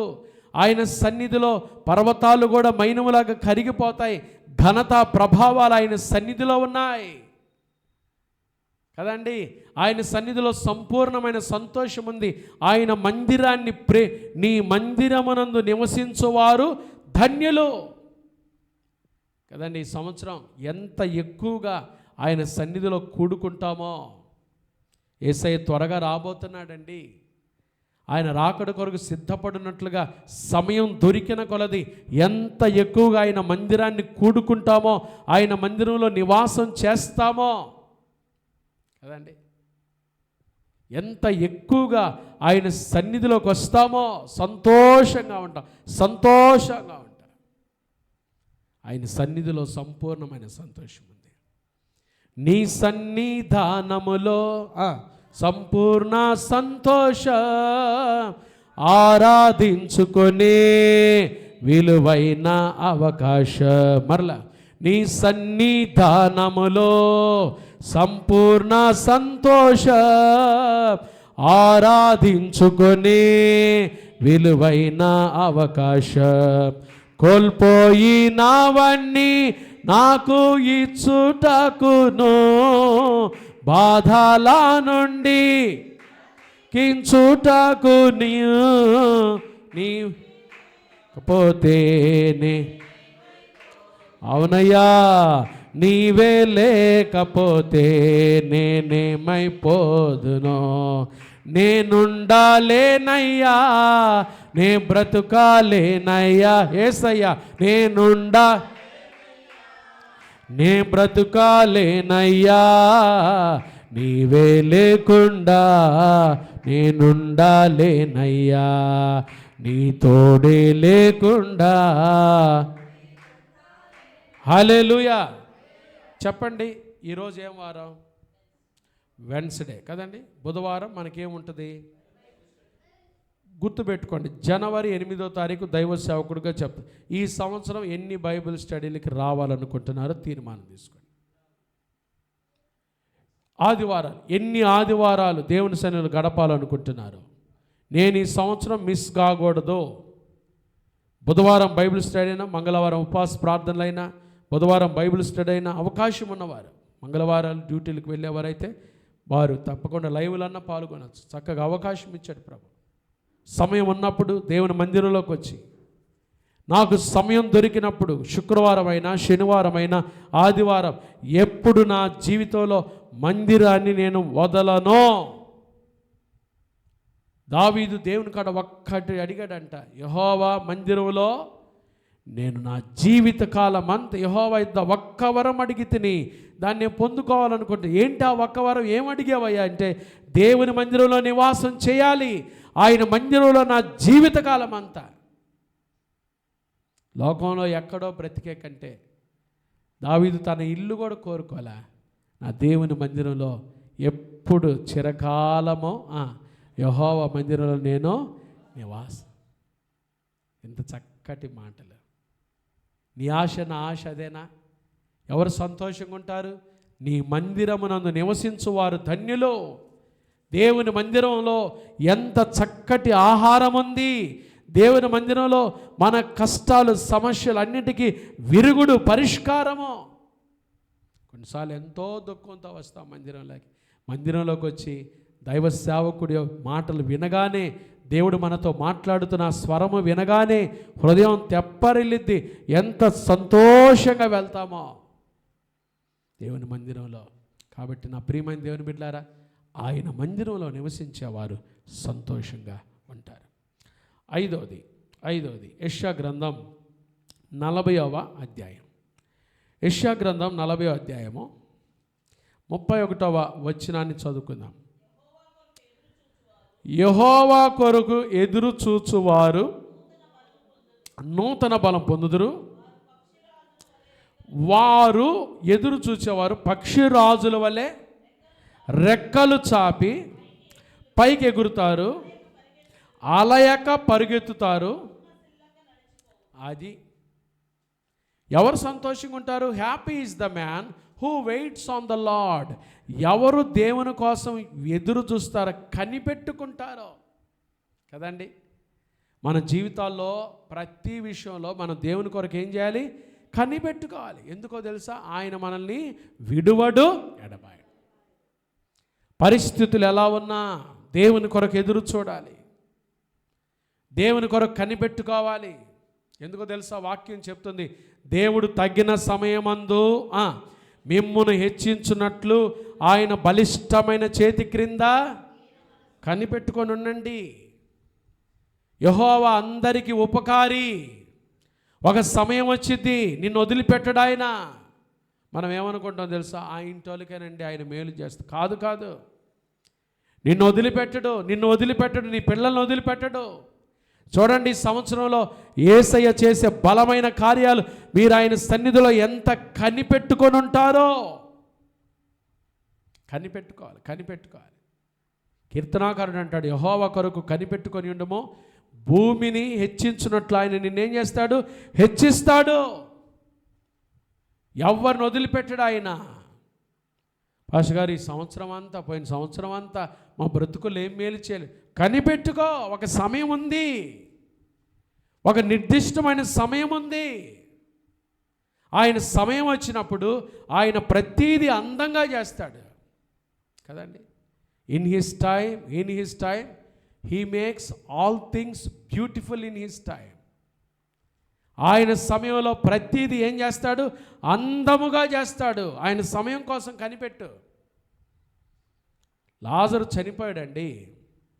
ఆయన సన్నిధిలో పర్వతాలు కూడా మైనములాగా కరిగిపోతాయి. ఘనత ప్రభావాలు ఆయన సన్నిధిలో ఉన్నాయి కదండి. ఆయన సన్నిధిలో సంపూర్ణమైన సంతోషం ఉంది. ఆయన మందిరాన్ని నీ మందిరమునందు నివసించువారు ధన్యులు కదండి. ఈ సంవత్సరం ఎంత ఎక్కువగా ఆయన సన్నిధిలో కూడుకుంటామో. యేసయ్య త్వరగా రాబోతున్నాడండి. ఆయన రాకడ కొరకు సిద్ధపడినట్లుగా సమయం దొరికిన కొలది ఎంత ఎక్కువగా ఆయన మందిరాన్ని కూడుకుంటామో, ఆయన మందిరంలో నివాసం చేస్తామో కదండి. ఎంత ఎక్కువగా ఆయన సన్నిధిలోకి వస్తామో సంతోషంగా ఉంటాం. ఆయన సన్నిధిలో సంపూర్ణమైన సంతోషం ఉంది. నీ సన్నిధానములో సంపూర్ణ సంతోష ఆరాధించుకునే విలువైన అవకాశం. మరలా, నీ సన్నిధానములో సంపూర్ణ సంతోష ఆరాధించుకునే విలువైన అవకాశం. కోల్పోయినవన్నీ నాకు ఇచ్చుటకును, బాధల నుండి కించుటకు నీపోతేనే. అవునయ్యా, నీవే లేకపోతే నేనేమైపోదునో. నేనుండాలేనయ్యా, నే బ్రతుకాలేనయ్యా. యేసయ్యా, నే బ్రతుకాలేనయ్యా, నీవే లేకుండా నేనుండాలేనయ్యా, నీ తోడే లేకుండా. హల్లెలూయా. చెప్పండి, ఈరోజు ఏం వారం? వెన్స్డే కదండి. బుధవారం మనకేముంటుంది? గుర్తుపెట్టుకోండి, జనవరి 8వ తారీఖు దైవ సేవకుడిగా చెప్తా. ఈ సంవత్సరం ఎన్ని బైబిల్ స్టడీలకి రావాలనుకుంటున్నారో తీర్మానం తీసుకోండి. ఆదివారాలు, ఎన్ని ఆదివారాలు దేవుని సన్నిధిలో గడపాలనుకుంటున్నారు? నేను ఈ సంవత్సరం మిస్ కాకూడదు. బుధవారం బైబిల్ స్టడీ అయినా, మంగళవారం ఉపవాస ప్రార్థనలైనా, బుధవారం బైబిల్ స్టడీ అయినా అవకాశం ఉన్నవారు, మంగళవారాలు డ్యూటీలకు వెళ్ళేవారైతే వారు తప్పకుండా లైవ్లన్నా పాల్గొనవచ్చు. చక్కగా అవకాశం ఇచ్చాడు ప్రభు. సమయం ఉన్నప్పుడు దేవుని మందిరంలోకి వచ్చి, నాకు సమయం దొరికినప్పుడు శుక్రవారం అయినా, శనివారం అయినా, ఆదివారం, ఎప్పుడు నా జీవితంలో మందిరాన్ని నేను వదలను. దావీదు దేవుని కాడ ఒక్కటి అడిగాడంట, యెహోవా మందిరంలో నేను నా జీవిత కాలం అంతా యెహోవా యుద్ధ ఒక్క వరం అడిగి తిని దాన్ని నేను పొందుకోవాలనుకుంటే. ఏంటి ఆ ఒక్క వరం? ఏమడిగావయ్యా అంటే, దేవుని మందిరంలో నివాసం చేయాలి, ఆయన మందిరంలో నా జీవిత కాలం అంతా. లోకంలో ఎక్కడో బ్రతికే కంటే దావీదు తన ఇల్లు కూడా కోరుకోలే. నా దేవుని మందిరంలో ఎప్పుడు చిరకాలమో యెహోవా మందిరంలో నేను నివాసం. ఎంత చక్కటి మాటలు. నీ ఆశ నా ఆశ అదేనా? ఎవరు సంతోషంగా ఉంటారు? నీ మందిరమునందు నివసించువారు ధన్యులు. దేవుని మందిరంలో ఎంత చక్కటి ఆహారం ఉంది. దేవుని మందిరంలో మన కష్టాలు, సమస్యలు అన్నిటికీ విరుగుడు, పరిష్కారము. కొన్నిసార్లు ఎంతో దుఃఖంతో వస్తాం మందిరంలోకి వచ్చి దైవ సేవకుడి మాటలు వినగానే, దేవుడు మనతో మాట్లాడుతున్న స్వరము వినగానే హృదయం తెప్పరిల్లిద్ది. ఎంత సంతోషంగా వెళ్తామో దేవుని మందిరంలో. కాబట్టి నా ప్రియమైన దేవుని బిడ్డలారా, ఆయన మందిరంలో నివసించేవారు సంతోషంగా ఉంటారు. ఐదవది యెషయా గ్రంథం 40వ అధ్యాయం. యెషయా గ్రంథం 40వ అధ్యాయము 31వ వచనాన్ని చదువుకుందాం. యెహోవా కొరకు ఎదురు చూచువారు నూతన బలం పొందుదురు. వారు ఎదురు చూచేవారు పక్షిరాజుల వలె రెక్కలు చాపి పైకి ఎగురుతారు, అలయక పరుగెత్తుతారు. అది ఎవరు సంతోషంగా ఉంటారు? Happy is the man who weights on the lord. ఎవరు దేవుని కోసం ఎదురు చూస్తారో, కనిపెట్టుకుంటారో కదండి. మన జీవితాల్లో ప్రతి విషయంలో మనం దేవుని కొరకు ఏం చేయాలి? కనిపెట్టుకోవాలి. ఎందుకో తెలుసా? ఆయన మనల్ని విడువడు, ఎడబాయడు. పరిస్థితులు ఎలా ఉన్నా దేవుని కొరకు ఎదురు చూడాలి, దేవుని కొరకు కనిపెట్టుకోవాలి. ఎందుకో తెలుసా? వాక్యం చెప్తుంది, దేవుడు తగిన సమయమందు మిమ్మును హెచ్చించున్నట్లు ఆయన బలిష్టమైన చేతి క్రింద కనిపెట్టుకొని ఉండండి. యెహోవా అందరికీ ఉపకారి. ఒక సమయం వచ్చింది, నిన్ను వదిలిపెట్టడు ఆయన. మనం ఏమనుకుంటాం తెలుసా? ఆ ఇంటోళ్ళకేనండి ఆయన మేలు చేస్తాడు. కాదు. నిన్ను వదిలిపెట్టడు, నీ పిల్లల్ని వదిలిపెట్టడు. చూడండి, ఈ సంవత్సరంలో యేసయ్య చేసే బలమైన కార్యాలు మీరు ఆయన సన్నిధిలో ఎంత కనిపెట్టుకొని ఉంటారో. కనిపెట్టుకోవాలి. కీర్తనాకారుడు అంటాడు, యెహోవా కొరకు కనిపెట్టుకొని ఉండము, భూమిని హెచ్చించున్నట్లు ఆయన నిన్నేం చేస్తాడు? హెచ్చిస్తాడు. ఎవరిని వదిలిపెట్టడు ఆయన. పాష గారు, ఈ సంవత్సరం అంతా, పోయిన సంవత్సరం అంతా మా బ్రతుకులు ఏం మేలు చేయలేదు. కనిపెట్టుకో, ఒక సమయం ఉంది, ఒక నిర్దిష్టమైన సమయం ఉంది. ఆయన సమయం వచ్చినప్పుడు ఆయన ప్రతీది అందంగా చేస్తాడు కదండి. In his time he makes all things beautiful in his time. ఆయన సమయంలో ప్రతీది ఏం చేస్తాడు? అందముగా చేస్తాడు. ఆయన సమయం కోసం కనిపెట్టు. లాజరు చనిపోయాడండి.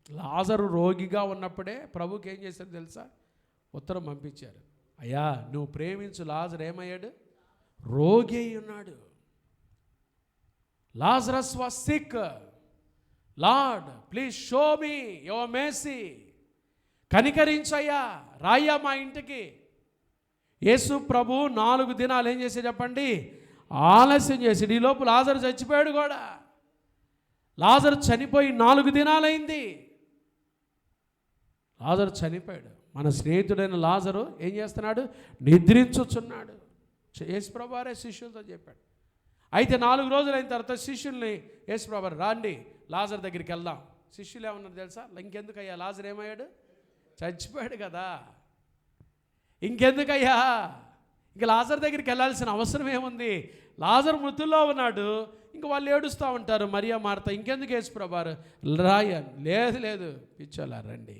లాజరు రోగిగా ఉన్నప్పుడే ప్రభుకి ఏం చేశారు తెలుసా? ఉత్తరం పంపించారు, అయ్యా నువ్వు ప్రేమించు లాజరు ఏమయ్యాడు? రోగి అయి ఉన్నాడు. Lazarus was sick. Lord please show me your mercy. కనికరించయ్యా, రాయ్యా మా ఇంటికి. యేసు ప్రభు 4 దినాలు ఏం చేసి చెప్పండి? ఆలస్యం చేసాడు. ఈ లోపు లాజరు చచ్చిపోయాడు కూడా. లాజరు చనిపోయి 4 దినాలైంది. లాజరు చనిపోయాడు. మన స్నేహితుడైన లాజరు ఏం చేస్తున్నాడు? నిద్రించుచున్నాడు. యేసు ప్రభు వారే శిష్యులతో చెప్పాడు. అయితే 4 రోజులు అయిన తర్వాత శిష్యుల్ని యేసు ప్రభు రాండి లాజరు దగ్గరికి వెళ్దాం. శిష్యులు ఏమన్నారు తెలుసా? ఇంకెందుకయ్యా, లాజరు ఏమయ్యాడు? చచ్చిపోయాడు కదా, ఇంకెందుకయ్యా, ఇంక లాజరు దగ్గరికి వెళ్ళాల్సిన అవసరం ఏముంది? లాజరు మృతుల్లో ఉన్నాడు, ఇంక వాళ్ళు ఏడుస్తూ ఉంటారు మరియా మార్త. ఇంకెందుకు యేసు ప్రభు రాయ? లేదు పిచ్చోలా రండి,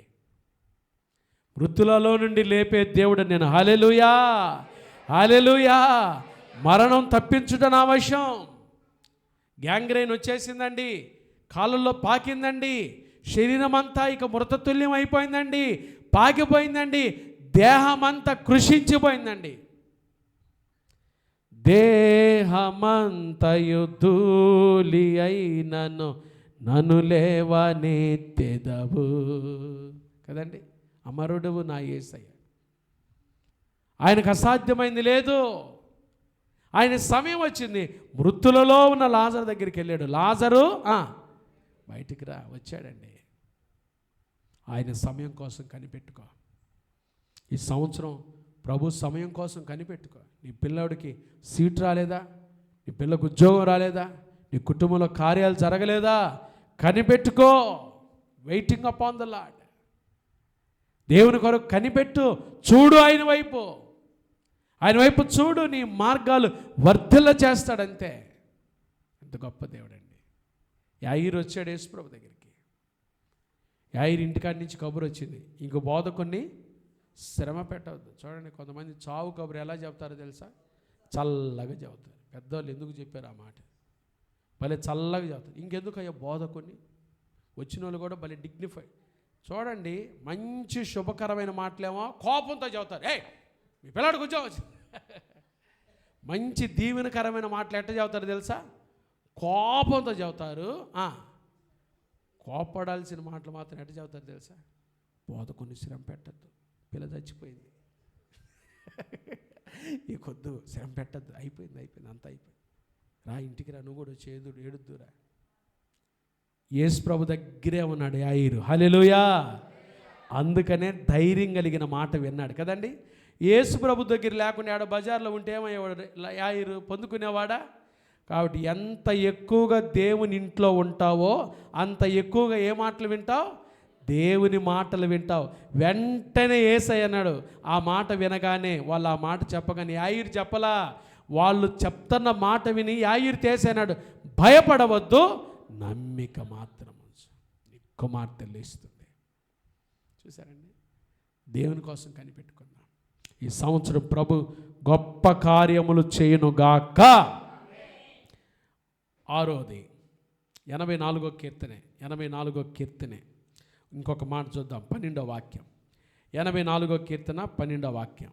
మృతులలో నుండి లేపే దేవుడు నేను. హల్లెలూయా, హల్లెలూయా. మరణం తప్పించుట నా వశం. గ్యాంగ్రైన్ వచ్చేసిందండి, కాళ్ళల్లో పాకిందండి, శరీరం అంతా ఇక మృతతుల్యం అయిపోయిందండి, పాకిపోయిందండి, దేహమంతా కృషించిపోయిందండి. దేహమంతయు ధూళి అయినను నన్ను లేవనెత్తెదవు కదండి. అమరుడువు నా యేసయ్య. ఆయనకు అసాధ్యమైంది లేదు. ఆయన సమయం వచ్చింది. మృతులలో ఉన్న లాజరు దగ్గరికి వెళ్ళాడు. లాజరు బయటికి రా, వచ్చాడండి. ఆయన సమయం కోసం కనిపెట్టుకో. ఈ సంవత్సరం ప్రభు సమయం కోసం కనిపెట్టుకో. నీ పిల్లడికి సీట్ రాలేదా? నీ పిల్లకు ఉద్యోగం రాలేదా? నీ కుటుంబంలో కార్యాలు జరగలేదా? కనిపెట్టుకో. Waiting upon the Lord. దేవుని కొరకు కనిపెట్టు. చూడు ఆయన వైపు చూడు. నీ మార్గాలు వర్ధిల్ల చేస్తాడంతే. ఎంత గొప్ప దేవుడండి. యాయిరు వచ్చాడు యేసుప్రభు దగ్గరికి. యాయిరు ఇంటికాడి నుంచి కబురు వచ్చింది, ఇంకో బోధకుని శ్రమ పెట్టవద్దు. చూడండి, కొంతమంది చావు కబురు ఎలా చెప్తారో తెలుసా? చల్లగా చెబుతారు. పెద్దవాళ్ళు ఎందుకు చెప్పారు ఆ మాట? భలే చల్లగా చెబుతారు. ఇంకెందుకు అయ్యా బోధకుని? వచ్చిన వాళ్ళు కూడా భలే డిగ్నిఫైడ్. చూడండి, మంచి శుభకరమైన మాటలేమో కోపంతో చెబుతారు. మీ పిల్లాడు కూర్చోవచ్చు. మంచి దీవెనకరమైన మాటలు ఎట్ట చెబుతారు తెలుసా? కోపంతో చెబుతారు. కోపడాల్సిన మాటలు మాత్రం ఎట్ట చెబుతారు తెలుసా? బోధకుని శ్రమ పెట్టద్దు, పిల్ల చచ్చిపోయింది, ఈ కొద్దు శ్రమ పెట్టద్దు, అయిపోయింది అంతా అయిపోయింది, రా ఇంటికి రా, నువ్వు కూడా చేదుడు ఏడుద్దురా. యేసు ప్రభు దగ్గరే ఉన్నాడు యాయిరు. హల్లెలూయా. అందుకనే ధైర్యం కలిగిన మాట విన్నాడు కదండి. యేసు ప్రభు దగ్గర లేకుండా ఆడ బజార్లో ఉంటే ఏమయ్యేవాడు యాయిరు? పొందుకునేవాడా? కాబట్టి ఎంత ఎక్కువగా దేవుని ఇంట్లో ఉంటావో అంత ఎక్కువగా ఏ మాటలు వింటావు? దేవుని మాటలు వింటావు. వెంటనే యేసయ్య అన్నాడు. ఆ మాట వినగానే వాళ్ళు ఆ మాట చెప్పగానే యాయిరు చెప్పలా, వాళ్ళు చెప్తున్న మాట విని యాయిరు తేసన్నాడు, భయపడవద్దు, నమ్మిక మాత్రం నీ కుమార్తె లేస్తుంది. చూసారండి, దేవుని కోసం కనిపెట్టుకుందాం. ఈ సంవత్సరం ప్రభు గొప్ప కార్యములు చేయునుగాక. 6వది 84వ కీర్తనే. ఇంకొక మాట చూద్దాం, 12వ వాక్యం. 84వ కీర్తన 12వ వాక్యం.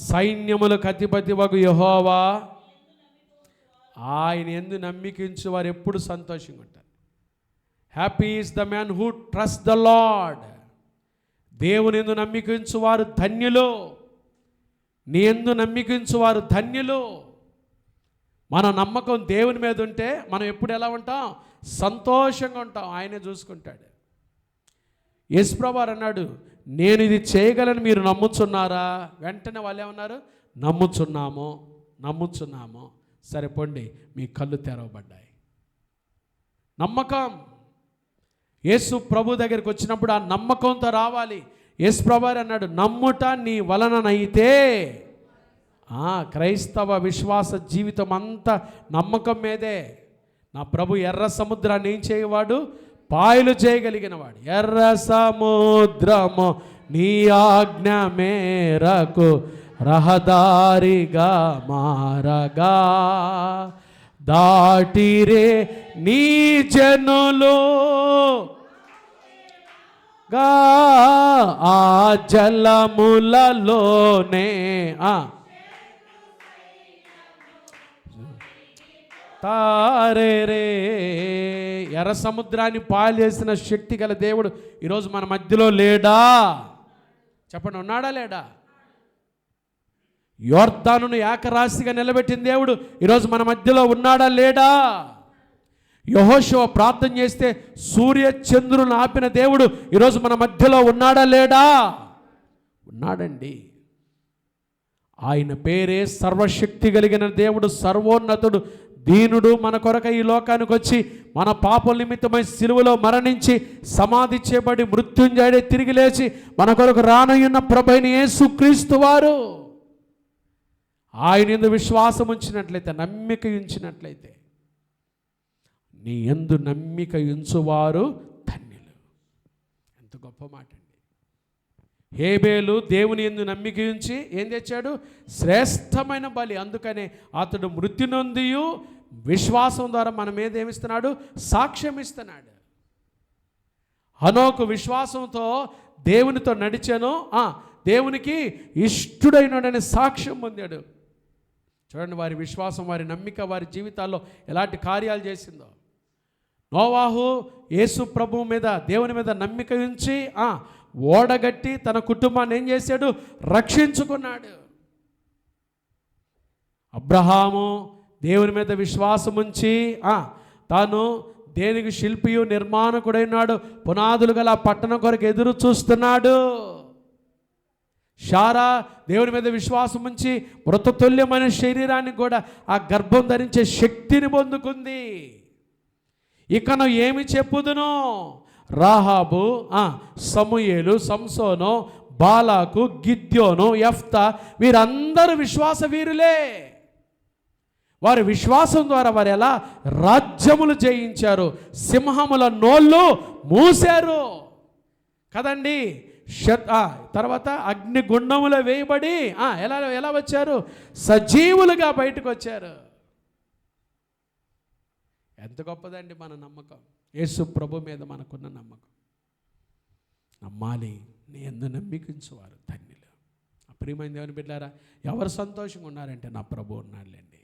సైన్యములకు అధిపతివగు యెహోవా, ఆయన యందు నమ్మికించు వారు ఎప్పుడు సంతోషంగా ఉంటారు. Happy is the man who trust the Lord. దేవుని యందు నమ్మికించు వారు ధన్యులు. నీ యందు నమ్మికించు వారు ధన్యులు. మన నమ్మకం దేవుని మీద ఉంటే మనం ఎప్పుడు ఎలా ఉంటాం? సంతోషంగా ఉంటాం. ఆయనే చూసుకుంటాడు. యేసుప్రభు అన్నాడు, నేను ఇది చేయగలను, మీరు నమ్ముచున్నారా? వెంటనే వాళ్ళు ఏమన్నారు? నమ్ముచున్నాము. సరిపోండి, మీ కళ్ళు తెరవబడ్డాయి. నమ్మకం. యేసు ప్రభు దగ్గరికి వచ్చినప్పుడు ఆ నమ్మకంతో రావాలి. యేసు ప్రభు అన్నాడు, నమ్ముట నీ వలననైతే. క్రైస్తవ విశ్వాస జీవితం అంతా నమ్మకం మీదే. నా ప్రభు ఎర్ర సముద్రాన్ని ఏం చేయవాడు? పాయలు చేయగలిగిన వాడు. ఎర్ర సముద్రము నీ ఆజ్ఞ మేరకు రహదారిగా మారగా దాటిరే నీ జనులు ఆ జలములలోనే తారేరే. ఎర్ర సముద్రాన్ని పాలు చేసిన శక్తి గల దేవుడు ఈరోజు మన మధ్యలో లేడా? చెప్పండి, ఉన్నాడా లేడా? యోర్దానును ఏకరాశిగా నిలబెట్టిన దేవుడు ఈరోజు మన మధ్యలో ఉన్నాడా లేడా? యెహోషువ ప్రార్థన చేస్తే సూర్య చంద్రులను ఆపిన దేవుడు ఈరోజు మన మధ్యలో ఉన్నాడా లేడా? ఉన్నాడండి. ఆయన పేరే సర్వశక్తి కలిగిన దేవుడు, సర్వోన్నతుడు, దీనుడు. మన కొరక ఈ లోకానికి వచ్చి మన పాపల నిమిత్తమై సిలువలో మరణించి సమాధి చేయబడి మృత్యుంజయుడై తిరిగి లేచి మన కొరకు రానయ్యున్న ప్రభువైన యేసుక్రీస్తు వారు. ఆయన యందు విశ్వాసం ఉంచినట్లయితే, నమ్మిక ఉంచినట్లయితే, నీ యందు నమ్మిక ఉంచువారు ధన్యులు. ఎంత గొప్ప మాట అండి. హేబేలు దేవుని యందు నమ్మిక ఉంచి ఏం తెచ్చాడు? శ్రేష్టమైన బలి. అందుకనే అతడు మృతి నొందియు విశ్వాసం ద్వారా మన మీద ఏమిస్తున్నాడు? సాక్ష్యం ఇస్తున్నాడు. హనోకు విశ్వాసంతో దేవునితో నడిచాను, దేవునికి ఇష్టుడైనడని సాక్ష్యం పొందాడు. చూడండి, వారి విశ్వాసం, వారి నమ్మిక వారి జీవితాల్లో ఎలాంటి కార్యాలు చేసిందో. నోవాహు యేసు ప్రభువు మీద, దేవుని మీద నమ్మిక ఉంచి ఓడగట్టి తన కుటుంబాన్ని ఏం చేశాడు? రక్షించుకున్నాడు. అబ్రహాము దేవుని మీద విశ్వాసం ఉంచి తాను దేనికి శిల్పియు నిర్మాణకుడైనాడు, పునాదులు గల పట్టణం కొరకు ఎదురు చూస్తున్నాడు. శారా దేవుని మీద విశ్వాసం ఉంచి మృతతుల్యమైన శరీరానికి కూడా ఆ గర్భం ధరించే శక్తిని పొందుకుంది. ఇకను ఏమి చెప్పుదును? రాహాబు, సమూయేలు, సంసోను, బాలాకు, గిద్యోను, యెఫ్తా వీరందరూ విశ్వాస వీరులే. వారి విశ్వాసం ద్వారా వారు ఎలా రాజ్యములు జయించారు, సింహముల నోళ్ళు మూశారు కదండి. తర్వాత అగ్నిగుండములో వేయబడి ఎలా వచ్చారు? సజీవులుగా బయటకు వచ్చారు. ఎంత గొప్పదండి మన నమ్మకం, యేసు ప్రభు మీద మనకున్న నమ్మకం. నమ్మాలి, నీ యందు నమ్మికించువారు ధన్యులు. ప్రియమైన దేవుని బిడ్డలారా, ఎవరు సంతోషంగా ఉన్నారంటే నా ప్రభు ఉన్నాడులేండి,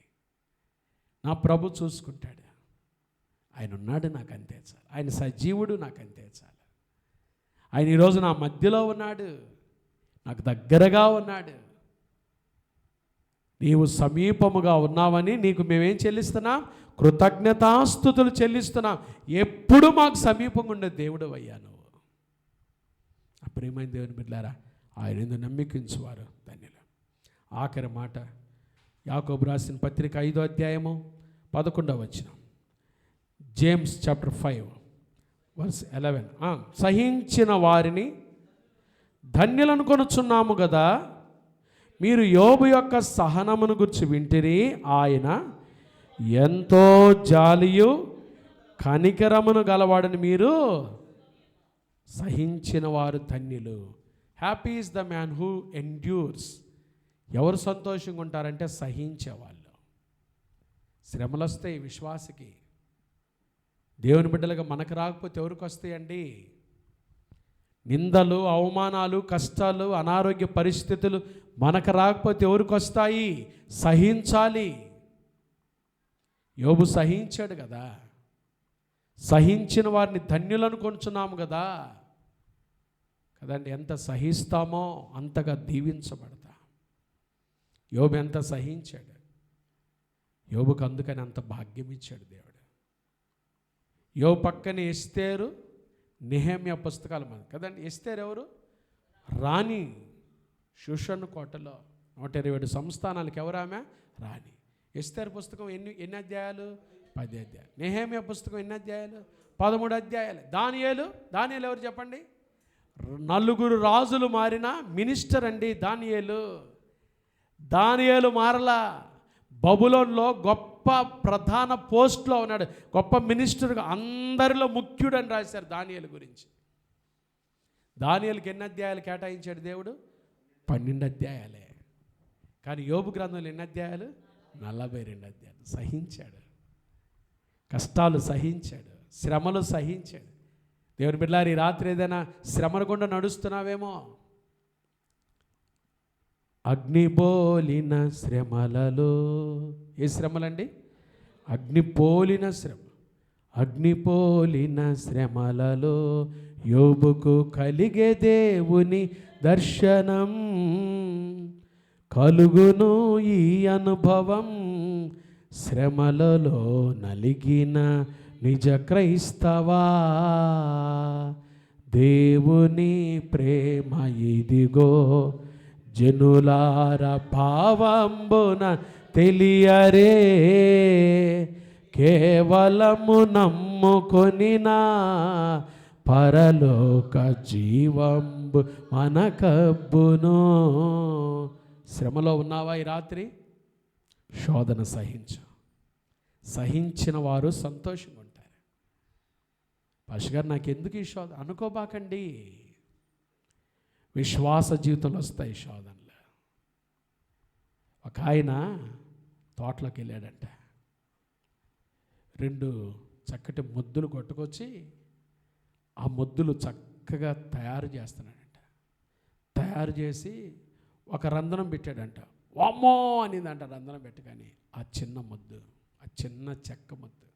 నా ప్రభు చూసుకుంటాడు, ఆయన ఉన్నాడు, నాకు అంతే చాలు. ఆయన సజీవుడు, నాకు అంతే చాలు. ఆయన ఈరోజు నా మధ్యలో ఉన్నాడు, నాకు దగ్గరగా ఉన్నాడు. నీవు సమీపముగా ఉన్నావని నీకు మేమేం చెల్లిస్తున్నాం? కృతజ్ఞతాస్తుతులు చెల్లిస్తున్నాం. ఎప్పుడు మాకు సమీపంగా ఉండే దేవుడు అయ్యా నువ్వు. ప్రియమైన దేవుని బిడ్డలారా, ఆయన ఎందుకు నమ్మికించువారు ధన్యులు. ఆఖరి మాట, యాకోబు రాసిన పత్రిక 5వ అధ్యాయము 11వ వచనం, జేమ్స్ చాప్టర్ 5 వర్స్ 11. సహించిన వారిని ధన్యులను కొనుచున్నాము కదా, మీరు యోబు యొక్క సహనమును గురించి వింటిరి. ఆయన ఎంతో జాలియు కనికరమును గలవాడని మీరు సహించిన వారు ధన్యులు. Happy is the man who endures. ఎవరు సంతోషంగా ఉంటారంటే సహించేవాళ్ళు. శ్రమలు వస్తాయి విశ్వాసకి. దేవుని బిడ్డలుగా మనకు రాకపోతే ఎవరికి వస్తాయండి? నిందలు, అవమానాలు, కష్టాలు, అనారోగ్య పరిస్థితులు మనకు రాకపోతే ఎవరికి వస్తాయి? సహించాలి. యోబు సహించాడు కదా. సహించిన వారిని ధన్యులను కొనుచున్నాము కదా కదండి. ఎంత సహిస్తామో అంతగా దీవించబడతా. యోబు ఎంత సహించాడు, యోబుకు అందుకని అంత భాగ్యం ఇచ్చాడు దేవుడు. యోబు పక్కనే ఎస్తేరు, నెహెమ్యా పుస్తకాలు మన కదండి. ఎస్తేరు ఎవరు? రాణి. షూషను కోటలో 127 సంస్థానాలకు ఎవరు ఆమె? రాణి. ఎస్తేరు పుస్తకం ఎన్ని అధ్యాయాలు? 10 అధ్యాయాలు. నెహెమ్యా పుస్తకం ఎన్ని అధ్యాయాలు? 13 అధ్యాయాలు. దానియేలు ఎవరు చెప్పండి? 4 రాజులు మారిన మినిస్టర్ అండి దానియేలు మారలా. బబులోన్లో గొప్ప ప్రధాన పోస్ట్లో ఉన్నాడు, గొప్ప మినిస్టర్గా, అందరిలో ముఖ్యుడు అని రాశారు దానియేలు గురించి. దానియేలుకి ఎన్ని అధ్యాయాలు కేటాయించాడు దేవుడు? 12 అధ్యాయాలే. కానీ యోబు గ్రంథంలో ఎన్ని అధ్యాయాలు? 42 అధ్యాయాలు. సహించాడు, కష్టాలు సహించాడు, శ్రమలు సహించాడు. దేవుని బిడ్డలారా, ఈ రాత్రి ఏదైనా శ్రమను గుండా నడుస్తున్నావేమో. అగ్నిపోలిన శ్రమలలో, ఏ శ్రమలండి? అగ్నిపోలిన శ్రమ. అగ్నిపోలిన శ్రమలలో యోబుకు కలిగే దేవుని దర్శనం. కలుగును ఈ అనుభవం శ్రమలలో నలిగిన నిజ క్రైస్తవా. దేవుని ప్రేమ ఇదిగో జనులార భావంబున తెలియరే. కేవలము నమ్ముకొనినా పరలోక జీవంబు మనకబ్బును. శ్రమలో ఉన్నావా ఈ రాత్రి? శోధన సహించు. సహించిన వారు సంతోషంగా ఉంటారు. పాస్టర్ గారు నాకెందుకు ఈ శోధన అనుకోబాకండి. విశ్వాస జీవితంలో వస్తాయి శోధనలు. ఒక ఆయన తోటలోకి వెళ్ళాడంట. 2 చక్కటి ముద్దులు కొట్టుకొచ్చి ఆ ముద్దులు చక్కగా తయారు చేస్తున్నాడంట. తయారు చేసి ఒక రంధ్రం పెట్టాడంట. వామ్మో అనిందంట రంధ్రం పెట్టగానే. ఆ చిన్న ముద్దు, ఆ చిన్న చెక్క ముద్దు